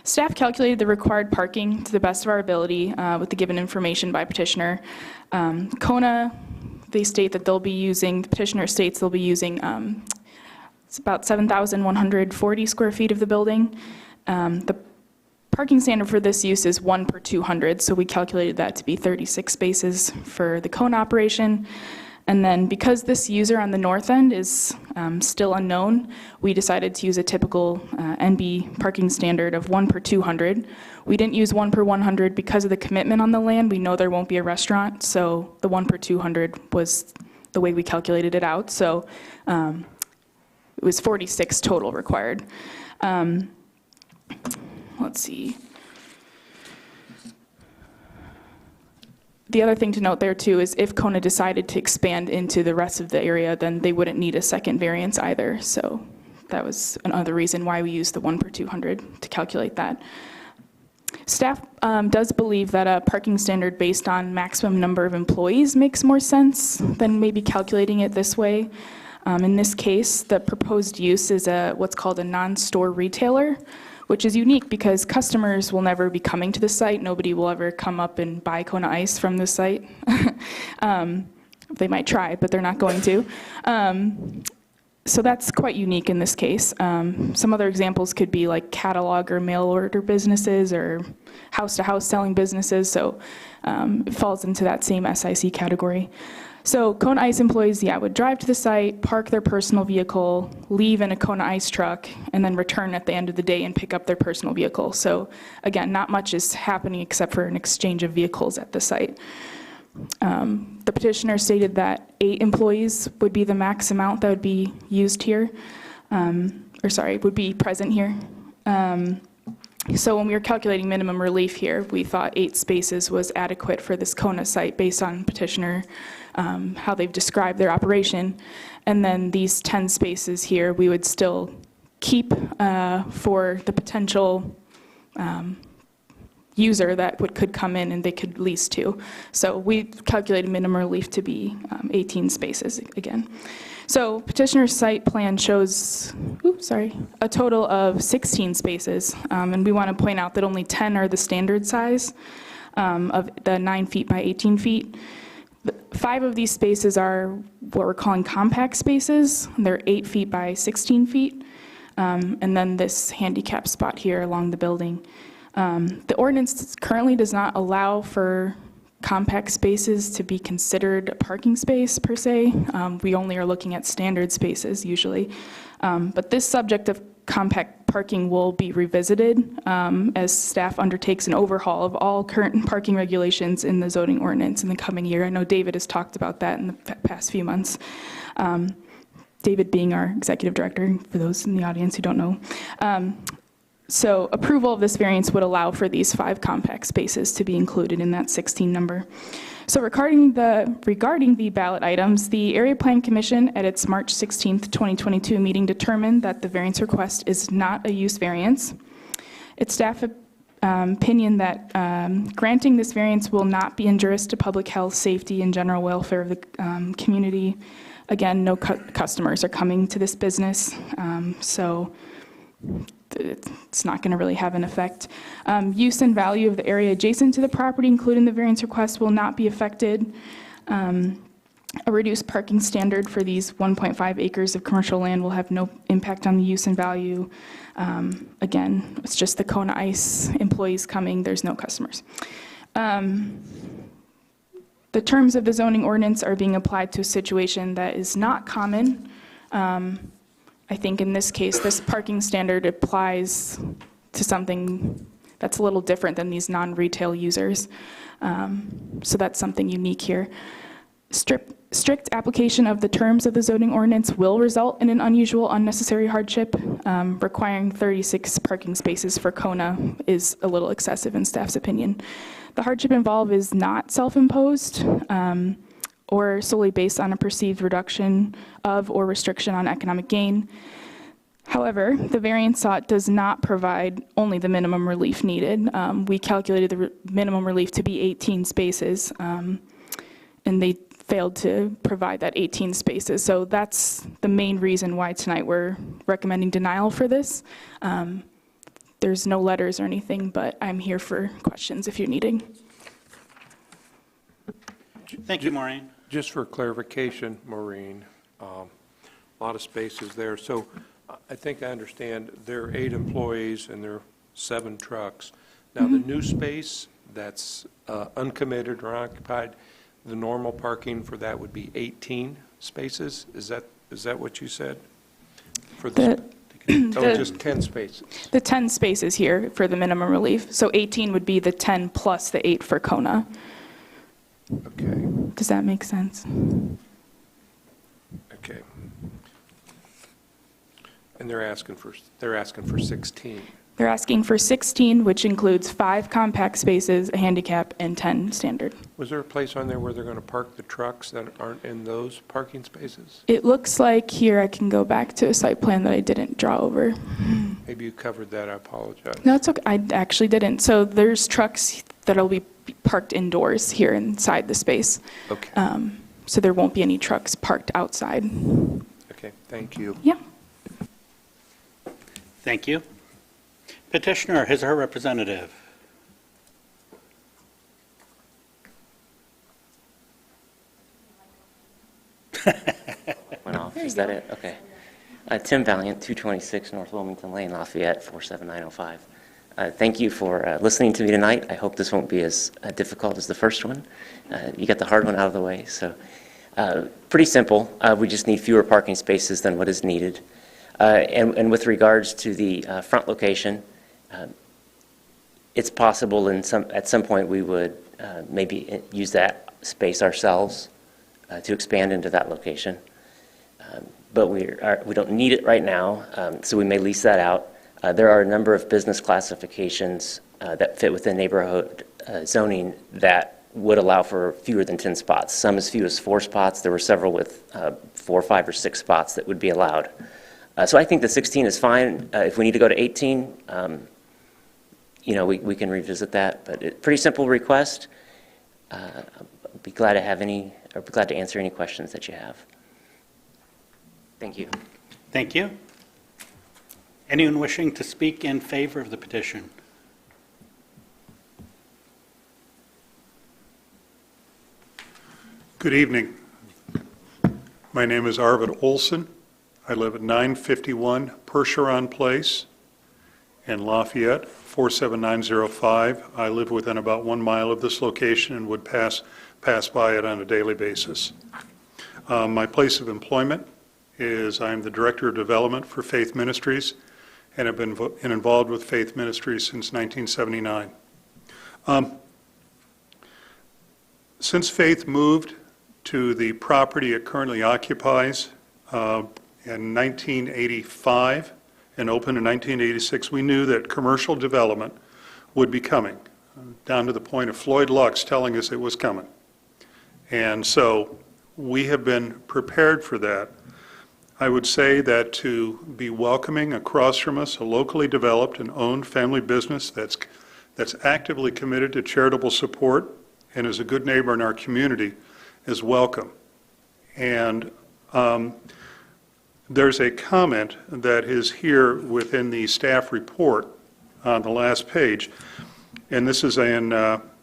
staff calculated the required parking to the best of our ability with the given information by petitioner. Kona, they state that they'll be using, the petitioner states they'll be using, it's about 7,140 square feet of the building. The parking standard for this use is 1 per 200, so we calculated that to be 36 spaces for the Kona operation. And then because this user on the north end is still unknown, we decided to use a typical NB parking standard of 1 per 200. We didn't use 1 per 100 because of the commitment on the land. We know there won't be a restaurant, so the 1 per 200 was the way we calculated it out. So it was 46 total required. Let's see. The other thing to note there too is if Kona decided to expand into the rest of the area, then they wouldn't need a second variance either. So that was another reason why we used the 1 per 200 to calculate that. Staff does believe that a parking standard based on maximum number of employees makes more sense than maybe calculating it this way. In this case, the proposed use is what's called a non-store retailer, which is unique because customers will never be coming to the site. Nobody will ever come up and buy Kona Ice from the site. They might try, but they're not going to. So that's quite unique in this case. Some other examples could be like catalog or mail order businesses or house-to-house selling businesses. So it falls into that same SIC category. So Kona Ice employees, would drive to the site, park their personal vehicle, leave in a Kona Ice truck, and then return at the end of the day and pick up their personal vehicle. So again, not much is happening except for an exchange of vehicles at the site. The petitioner stated that 8 employees would be the max amount that would be used here, would be present here. So when we were calculating minimum relief here, we thought 8 spaces was adequate for this Kona site based on petitioner, how they've described their operation. And then these 10 spaces here, we would still keep for the potential user that could come in and they could lease to. So we calculated minimum relief to be 18 spaces again. So petitioner's site plan shows, a total of 16 spaces. And we want to point out that only 10 are the standard size of the 9 feet by 18 feet. 5 of these spaces are what we're calling compact spaces. They're 8 feet by 16 feet. And then this handicap spot here along the building. The ordinance currently does not allow for compact spaces to be considered a parking space per se. We only are looking at standard spaces usually. But this subject of compact parking will be revisited as staff undertakes an overhaul of all current parking regulations in the zoning ordinance in the coming year. I know David has talked about that in the past few months. David being our executive director, for those in the audience who don't know. So approval of this variance would allow for these 5 compact spaces to be included in that 16 number. So regarding the ballot items, the Area Plan Commission at its March 16th, 2022 meeting determined that the variance request is not a use variance. Its staff opinion that granting this variance will not be injurious to public health, safety, and general welfare of the community. Again, no customers are coming to this business, so it's not going to really have an effect. Use and value of the area adjacent to the property, including the variance request, will not be affected. A reduced parking standard for these 1.5 acres of commercial land will have no impact on the use and value. Again, it's just the Kona Ice employees coming, there's no customers. The terms of the zoning ordinance are being applied to a situation that is not common. I think in this case, this parking standard applies to something that's a little different than these non-retail users. So that's something unique here. Strict application of the terms of the zoning ordinance will result in an unusual, unnecessary hardship. Requiring 36 parking spaces for Kona is a little excessive in staff's opinion. The hardship involved is not self-imposed or solely based on a perceived reduction of or restriction on economic gain. However, the variance sought does not provide only the minimum relief needed. We calculated the minimum relief to be 18 spaces, and they failed to provide that 18 spaces. So that's the main reason why tonight we're recommending denial for this. There's no letters or anything, but I'm here for questions if you're needing. Thank you, Maureen. Just for clarification, Maureen, a lot of spaces there. So I think I understand there are 8 employees and there are 7 trucks. Now, the new space that's uncommitted or occupied, the normal parking for that would be 18 spaces? Is that what you said? For just 10 spaces? The 10 spaces here for the minimum relief. So 18 would be the 10 plus the 8 for Kona. Okay. Does that make sense? Okay. And they're asking for 16. They're asking for 16, which includes 5 compact spaces, a handicap, and 10 standard. Was there a place on there where they're going to park the trucks that aren't in those parking spaces? It looks like here, I can go back to a site plan that I didn't draw over. Maybe you covered that, I apologize. No, it's okay. I actually didn't. So there's trucks that'll be parked indoors here inside the space. Okay. So there won't be any trucks parked outside. Okay, thank you. Yeah. Thank you. Petitioner, his or her representative. Is that it? Okay. Tim Valiant, 226 North Wilmington Lane, Lafayette, 47905. Thank you for listening to me tonight. I hope this won't be as difficult as the first one. You got the hard one out of the way. So pretty simple. We just need fewer parking spaces than what is needed. And with regards to the front location, it's possible at some point we would maybe use that space ourselves to expand into that location. But we don't need it right now, so we may lease that out. There are a number of business classifications that fit within neighborhood zoning that would allow for fewer than 10 spots. Some as few as 4 spots. There were several with 4, 5, or 6 spots that would be allowed. So I think the 16 is fine. If we need to go to 18, we can revisit that. But pretty simple request. I'll be glad to answer any questions that you have. Thank you. Thank you. Anyone wishing to speak in favor of the petition? Good evening. My name is Arvid Olson. I live at 951 Percheron Place in Lafayette, 47905. I live within about 1 mile of this location and would pass by it on a daily basis. My place of employment is I'm the Director of Development for Faith Ministries, and have been involved with Faith Ministries since 1979. Since Faith moved to the property it currently occupies in 1985 and opened in 1986, we knew that commercial development would be coming, down to the point of Floyd Lux telling us it was coming. And so we have been prepared for that. I would say that to be welcoming across from us a locally developed and owned family business that's actively committed to charitable support and is a good neighbor in our community is welcome. And there's a comment that is here within the staff report on the last page, and this is in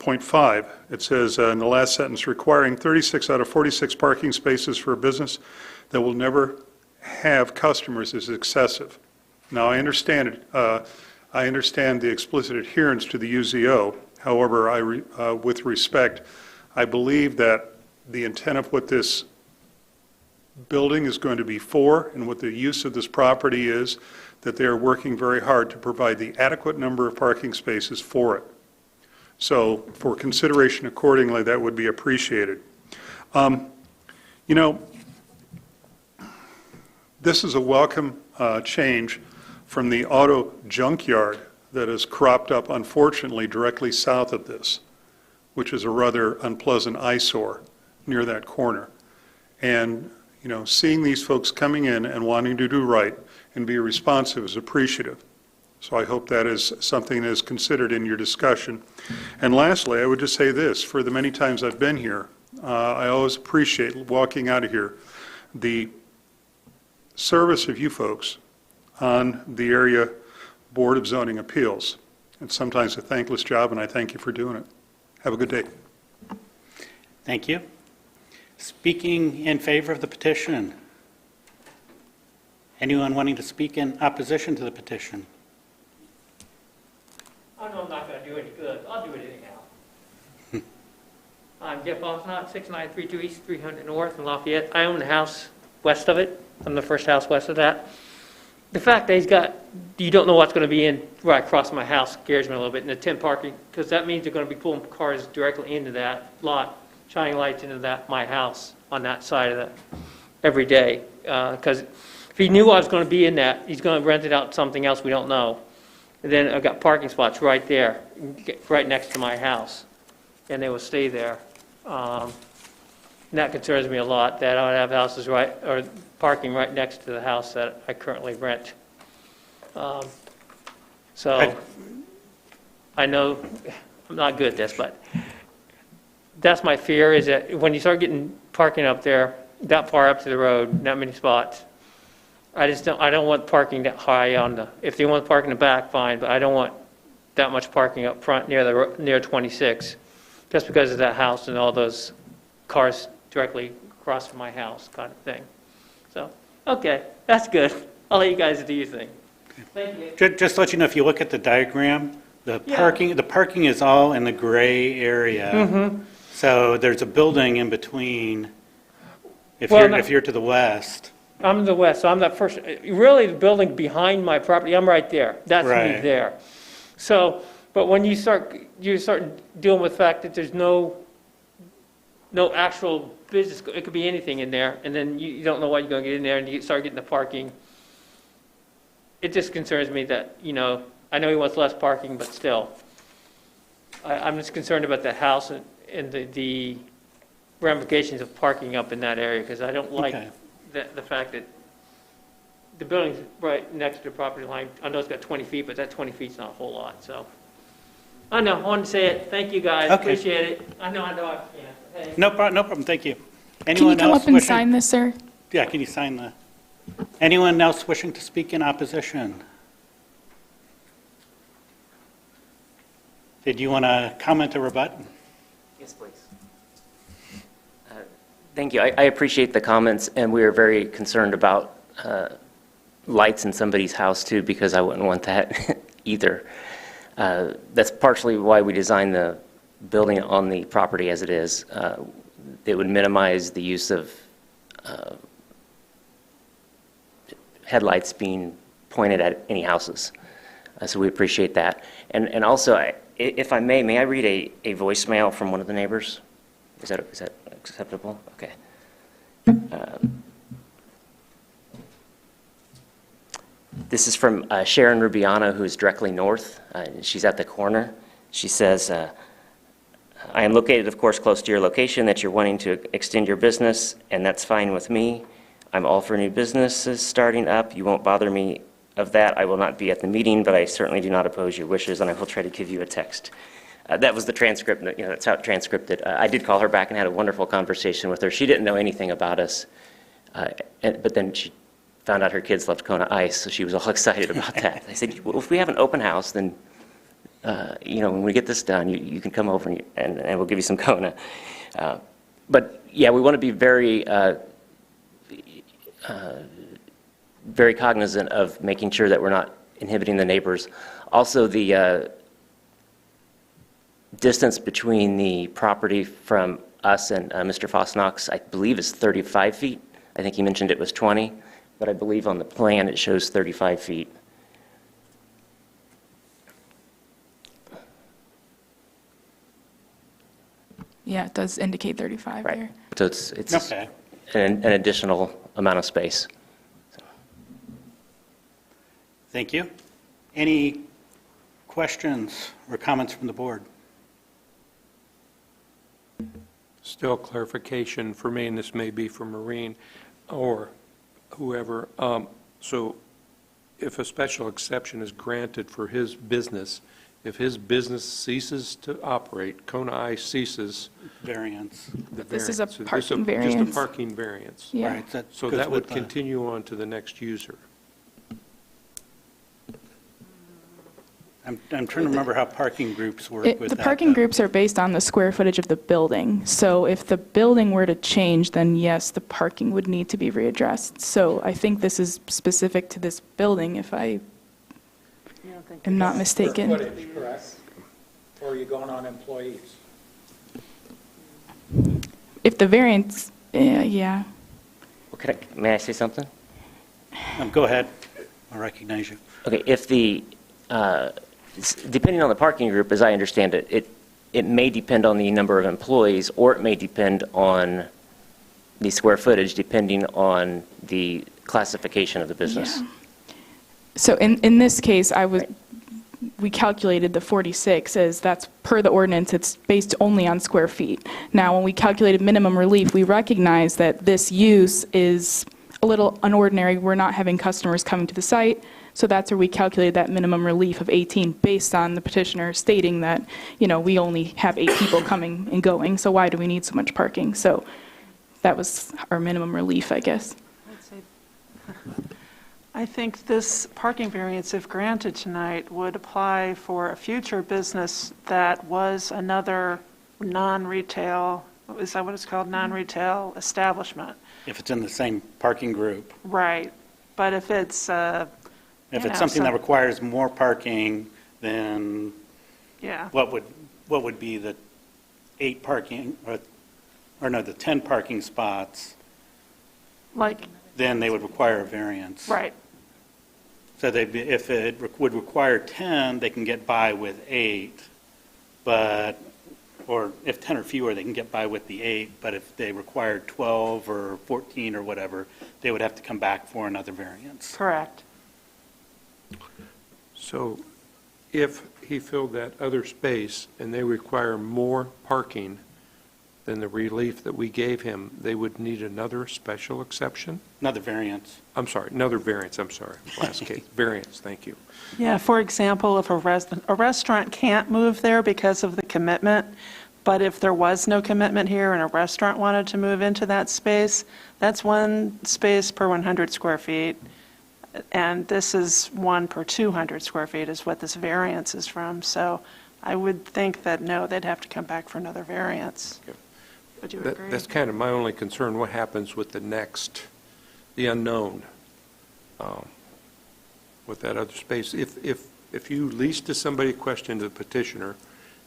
point 5. It says in the last sentence, requiring 36 out of 46 parking spaces for a business that will never have customers is excessive. Now, I understand it. I understand the explicit adherence to the UZO. However, with respect, I believe that the intent of what this building is going to be for and what the use of this property is, that they are working very hard to provide the adequate number of parking spaces for it. So for consideration accordingly, that would be appreciated. This is a welcome change from the auto junkyard that has cropped up, unfortunately, directly south of this, which is a rather unpleasant eyesore near that corner. And, seeing these folks coming in and wanting to do right and be responsive is appreciative. So I hope that is something that is considered in your discussion. And lastly, I would just say this, for the many times I've been here, I always appreciate walking out of here the service of you folks on the area Board of Zoning Appeals. It's sometimes a thankless job, and I thank you for doing it. Have a good day. Thank you. Speaking in favor of the petition. Anyone wanting to speak in opposition to the petition? I know I'm not going to do any good. I'll do it anyhow. I'm Jeff Osnott, 6932 East, 300 North in Lafayette. I own the house west of it. I'm the first house west of that. The fact that you don't know what's going to be in right across my house scares me a little bit, in the 10 parking, because that means they're going to be pulling cars directly into that lot, shining lights into my house on that side of that every day. Because if he knew I was going to be in that, he's going to rent it out to something else we don't know. And then I've got parking spots right there, right next to my house, and they will stay there. And that concerns me a lot, that I would have houses or parking right next to the house that I currently rent. So I know I'm not good at this, but that's my fear, is that when you start getting parking up there, that far up to the road, that many spots, I don't want parking that high if they want to park in the back, fine, but I don't want that much parking up front near 26, just because of that house and all those cars directly across from my house kind of thing. So Okay, that's good. I'll let you guys do your thing. Thank you. Just to let you know, if you look at the diagram, the Yeah. parking is all in the gray area. Mhm. So there's a building in between, if Well, you're, no- if you're to the west. I'm the west, so I'm that first, really, the building behind my property, I'm right there. That's me Right. there. So, but when you start dealing with the fact that there's no actual business, it could be anything in there, and then you don't know what you're going to get in there, and you start getting the parking. It just concerns me that, I know he wants less parking, but still. I'm just concerned about the house and the ramifications of parking up in that area, because I don't like Okay. the fact that the building's right next to the property line. I know it's got 20 feet, but that 20 feet's not a whole lot, so. I know, I wanted to say it. Thank you, guys. Okay. Appreciate it. I know I can't. Hey. No problem, thank you. Can you Anyone come else up and wishing- sign this, sir? Yeah, can you sign the, anyone else wishing to speak in opposition? Did you want to comment or rebut? Yes, please. Thank you. I appreciate the comments, and we are very concerned about lights in somebody's house, too, because I wouldn't want that either. That's partially why we designed the building on the property as it is. It would minimize the use of headlights being pointed at any houses. So we appreciate that. And also, if I may I read a voicemail from one of the neighbors? Is that acceptable? Okay. This is from Sharon Rubiano, who is directly north. She's at the corner. She says, I am located, of course, close to your location that you're wanting to extend your business, and that's fine with me. I'm all for new businesses starting up. You won't bother me of that. I will not be at the meeting, but I certainly do not oppose your wishes, and I will try to give you a text. That was the transcript. That's how it transcripted. I did call her back and had a wonderful conversation with her. She didn't know anything about us, but then she found out her kids loved Kona Ice, so she was all excited about that. I said, well, if we have an open house, then when we get this done, you can come over and we'll give you some Kona. But yeah, we want to be very, very cognizant of making sure that we're not inhibiting the neighbors. Also, the distance between the property from us and Mr. Fosnox, I believe, is 35 feet. I think he mentioned it was 20, but I believe on the plan it shows 35 feet. Yeah, it does indicate 35 Right. there. So it's Okay. an additional amount of space. Thank you. Any questions or comments from the board? Still clarification for me, and this may be for Maureen or whoever. So if a special exception is granted for his business, if his business ceases to operate, Kona Ice ceases Variance. the This is a variance. So parking Just variance. a parking variance. Yeah. Right, that So goes that would with the- continue on to the next user. I'm trying to remember how parking groups work with The that. parking though. groups are based on the square footage of the building. So if the building were to change, then yes, the parking would need to be readdressed. So I think this is specific to this building, if I am not mistaken. Square footage, correct? Or are you going on employees? If the variance, yeah. Well, may I say something? Go ahead. I recognize you. Okay, if depending on the parking group, as I understand it, it may depend on the number of employees, or it may depend on the square footage, depending on the classification of the business. Yeah. So in this case, we calculated the 46 as that's per the ordinance, it's based only on square feet. Now, when we calculated minimum relief, we recognize that this use is a little unordinary. We're not having customers coming to the site, so that's where we calculated that minimum relief of 18 based on the petitioner stating that, we only have 8 people coming and going, so why do we need so much parking? So that was our minimum relief, I guess. I think this parking variance, if granted tonight, would apply for a future business that was another non-retail is that what it's called, non-retail establishment? If it's in the same parking group. Right, but if it's, If it's something that requires more parking, then yeah, what would be the 8 parking, or no, the 10 parking spots, like, then they would require a variance. right, So if it would require 10, they can get by with 8, but, or if 10 or fewer, they can get by with the 8, but if they required 12 or 14 or whatever, they would have to come back for another variance. correct. So if he filled that other space and they require more parking than the relief that we gave him, they would need another special exception? Another variance. I'm sorry, another variance, I'm sorry, last case, variance, thank you. Yeah, for example, if a restaurant can't move there because of the commitment, but if there was no commitment here and a restaurant wanted to move into that space, that's 1 space per 100 square feet. And this is 1 per 200 square feet is what this variance is from. So I would think that, no, they'd have to come back for another variance. Okay. Would you agree? That's kind of my only concern. What happens with the next, the unknown, with that other space? If you leased to somebody, questioned the petitioner,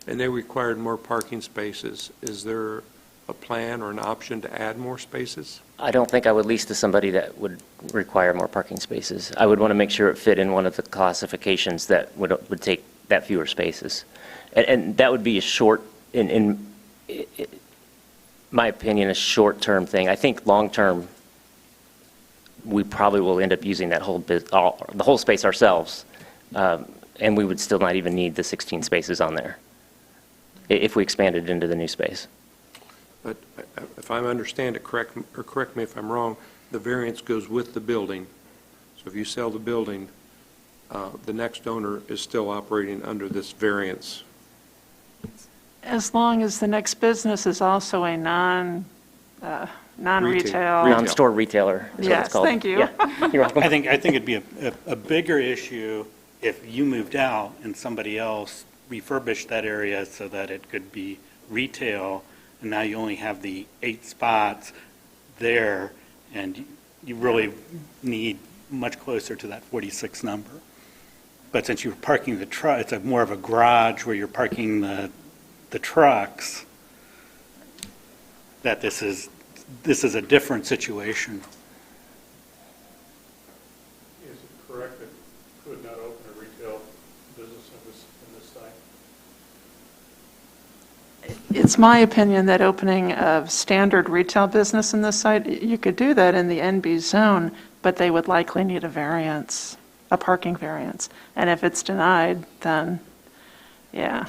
and they required more parking spaces, is there a plan or an option to add more spaces? I don't think I would lease to somebody that would require more parking spaces. I would want to make sure it fit in one of the classifications that would take that fewer spaces. And that would be a short, in my opinion, a short-term thing. I think long-term, we probably will end up using that the whole space ourselves, and we would still not even need the 16 spaces on there if we expanded into the new space. But if I understand it correct me if I'm wrong, the variance goes with the building. So if you sell the building, the next owner is still operating under this variance. As long as the next business is also a non-retail. Non-store retailer is what it's called. Yes, thank you. Yeah, you're welcome. I think it'd be a bigger issue if you moved out and somebody else refurbished that area so that it could be retail, and now you only have the 8 spots there, and you really need much closer to that 46 number. But since you're parking the truck, it's more of a garage where you're parking the trucks, that this is a different situation. Is it correct that you could not open a retail business in this site? It's my opinion that opening a standard retail business in this site, you could do that in the NB zone, but they would likely need a variance, a parking variance. And if it's denied, then, yeah.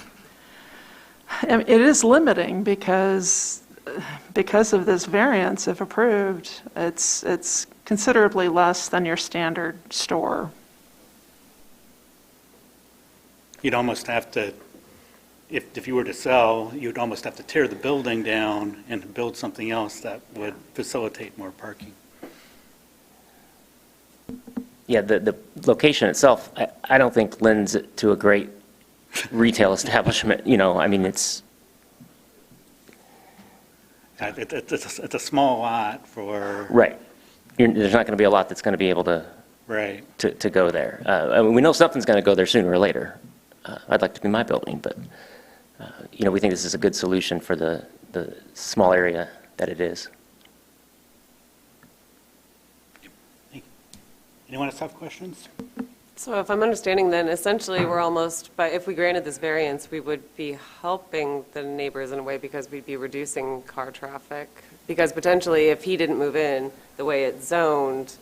I mean, it is limiting because of this variance, if approved, it's considerably less than your standard store. You'd almost have to, if you were to sell, you'd almost have to tear the building down and build something else that would facilitate more parking. Yeah, the location itself, I don't think lends it to a great retail establishment. You know, I mean, it's a small lot for... right. There's not going to be a lot that's going to be able to Right. to go there. I mean, we know something's going to go there sooner or later. I'd like to be my building, but you know, we think this is a good solution for the small area that it is. Anyone else have questions? So if I'm understanding then, essentially, we're almost, if we granted this variance, we would be helping the neighbors in a way because we'd be reducing car traffic. Because potentially, if he didn't move in, the way it's zoned,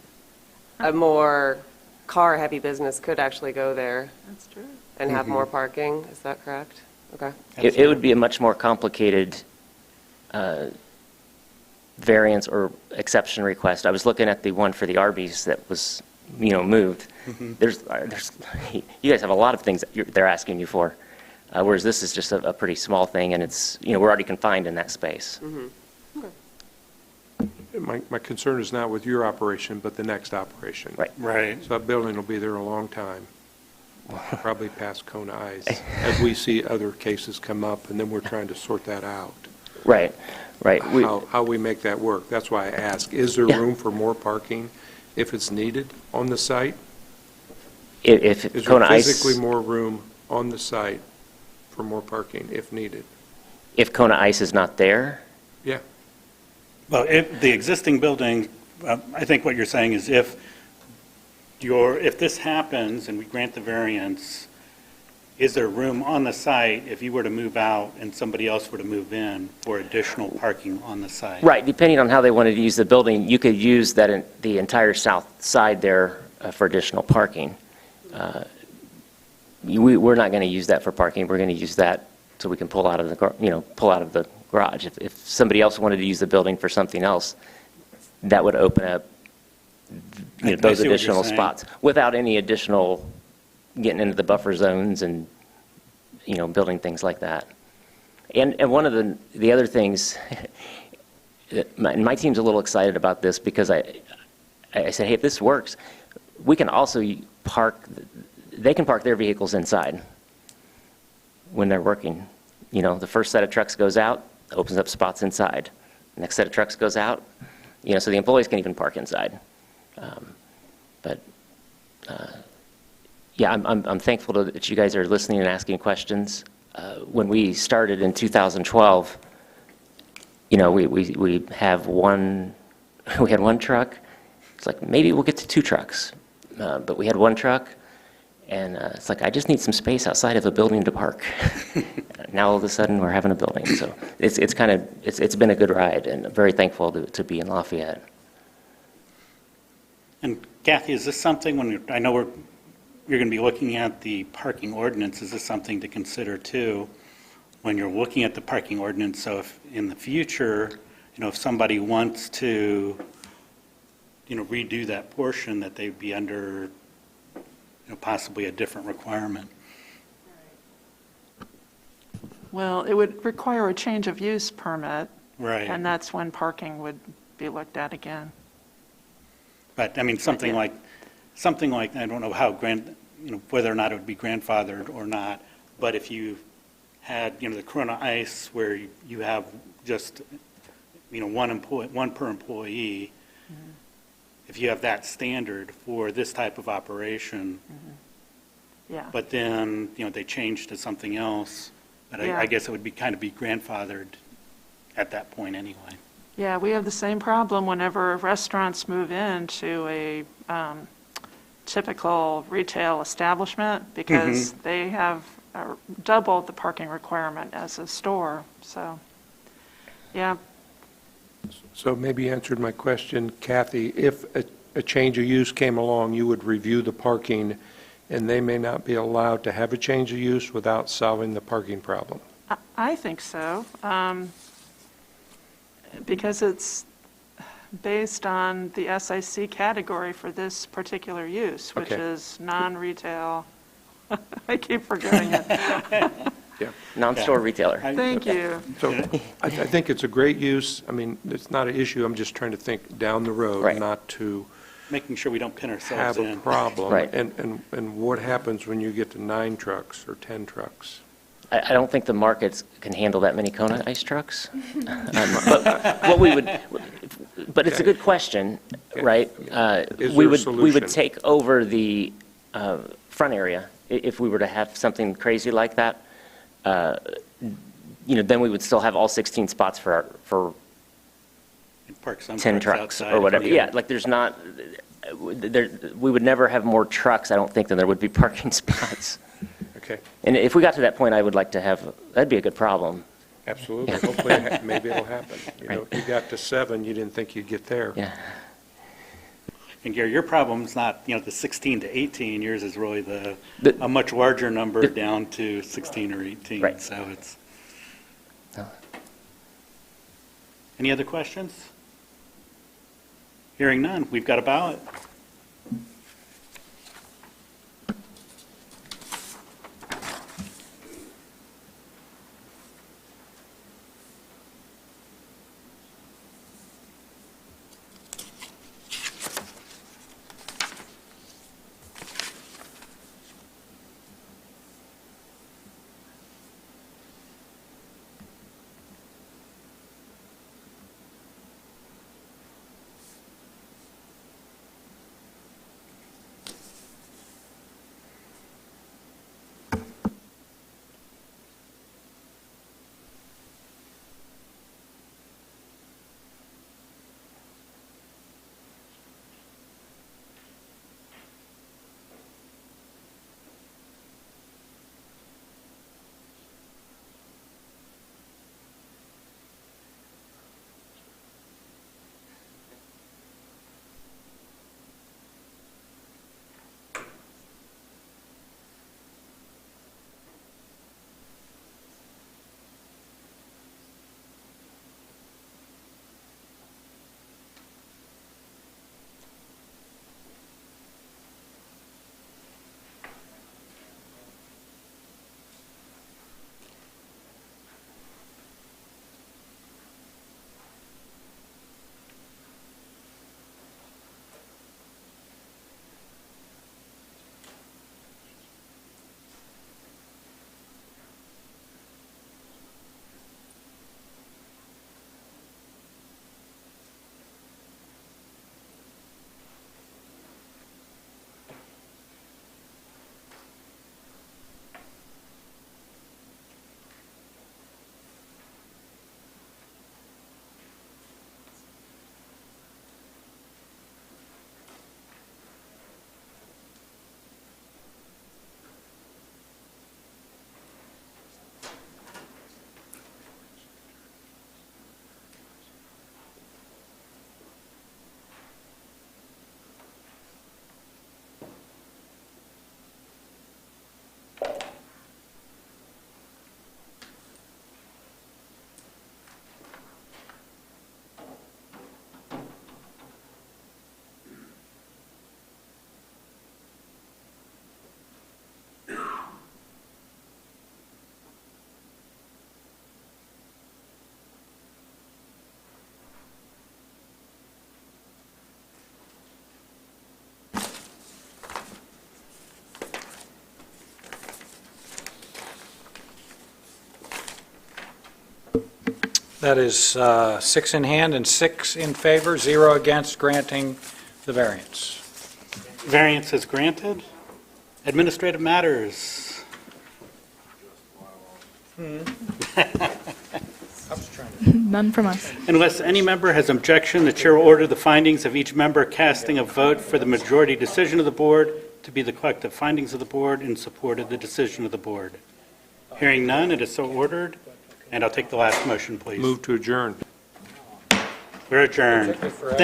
a more car-heavy business could actually go there. That's true. And have more parking, is that correct? Okay. It would be a much more complicated variance or exception request. I was looking at the one for the Arby's that was, you know, moved. There's you guys have a lot of things that they're asking you for, whereas this is just a pretty small thing, and it's, you know, we're already confined in that space. My concern is not with your operation, but the next operation. Right. Right. So that building will be there a long time, probably past Kona Ice, as we see other cases come up, and then we're trying to sort that out. Right, right. how we make that work. That's why I ask, is there Yeah. room for more parking if it's needed on the site? If Is there Kona Ice, physically more room on the site for more parking if needed? if Kona Ice is not there, Yeah. Well, if the existing building, I think what you're saying is if this happens and we grant the variance, is there room on the site if you were to move out and somebody else were to move in for additional parking on the site? right, depending on how they wanted to use the building, you could use the entire south side there for additional parking. We're not going to use that for parking. We're going to use that so we can pull out of the garage. If somebody else wanted to use the building for something else, that would open up those additional spots without any additional getting into the buffer zones and building things like that. And one of the other things, my team's a little excited about this because I said, hey, if this works, we can also they can park their vehicles inside when they're working. The first set of trucks goes out, opens up spots inside. Next set of trucks goes out, so the employees can even park inside. Yeah, I'm thankful that you guys are listening and asking questions. When we started in 2012, we had one truck. It's like maybe we'll get to 2 trucks, but we had 1 truck, and it's like I just need some space outside of a building to park. Now all of a sudden we're having a building, so it's been a good ride, and I'm very thankful to be in Lafayette. And Kathy, is this something I know you're going to be looking at the parking ordinance, is this something to consider too when you're looking at the parking ordinance? So if in the future, if somebody wants to, redo that portion, that they'd be under, possibly a different requirement? Well, it would require a change of use permit. Right. And that's when parking would be looked at again. But, I mean, something like, I don't know how whether or not it would be grandfathered or not, but if you had, the Corona Ice where you have just, one per employee, Mm-hmm. if you have that standard for this type of operation, Yeah. but then, they change to something else, but I guess it would be grandfathered at that point anyway. Yeah, we have the same problem whenever restaurants move into a typical retail establishment because they have double the parking requirement as a store. So, yeah. So maybe you answered my question, Kathy. If a change of use came along, you would review the parking, and they may not be allowed to have a change of use without solving the parking problem. I think so, because it's based on the SIC category for this particular use, which is non-retail. I keep forgetting it. Yeah. Non-store retailer. Thank you. So I think it's a great use. I mean, it's not an issue. I'm just trying to think down the road, Right. not to Making sure we don't pin ourselves have in. a problem. Right. And what happens when you get to 9 trucks or 10 trucks? I don't think the markets can handle that many Kona Ice trucks. But it's a good question, right? Is We there a would solution? take over the front area if we were to have something crazy like that. Then we would still have all 16 spots for Park some 10 trucks outside or if whatever. we Yeah, like we would never have more trucks, I don't think, than there would be parking spots. Okay, And if we got to that point, I would like to that'd be a good problem. absolutely. Hopefully, maybe it'll happen. If you got to 7, you didn't think you'd get there. Yeah. And Gary, your problem's not, the 16 to 18, yours is really a much larger number down to 16 or 18. Right. So it's. Any other questions? Hearing none, we've got a ballot. That is 6 in hand and 6 in favor, 0 against granting the variance. Variance is granted. Administrative matters. None from us. Unless any member has objection, the chair will order the findings of each member casting a vote for the majority decision of the board to be the collective findings of the board in support of the decision of the board. Hearing none, it is so ordered. And I'll take the last motion, please. Move to adjourn. We're adjourned. Thank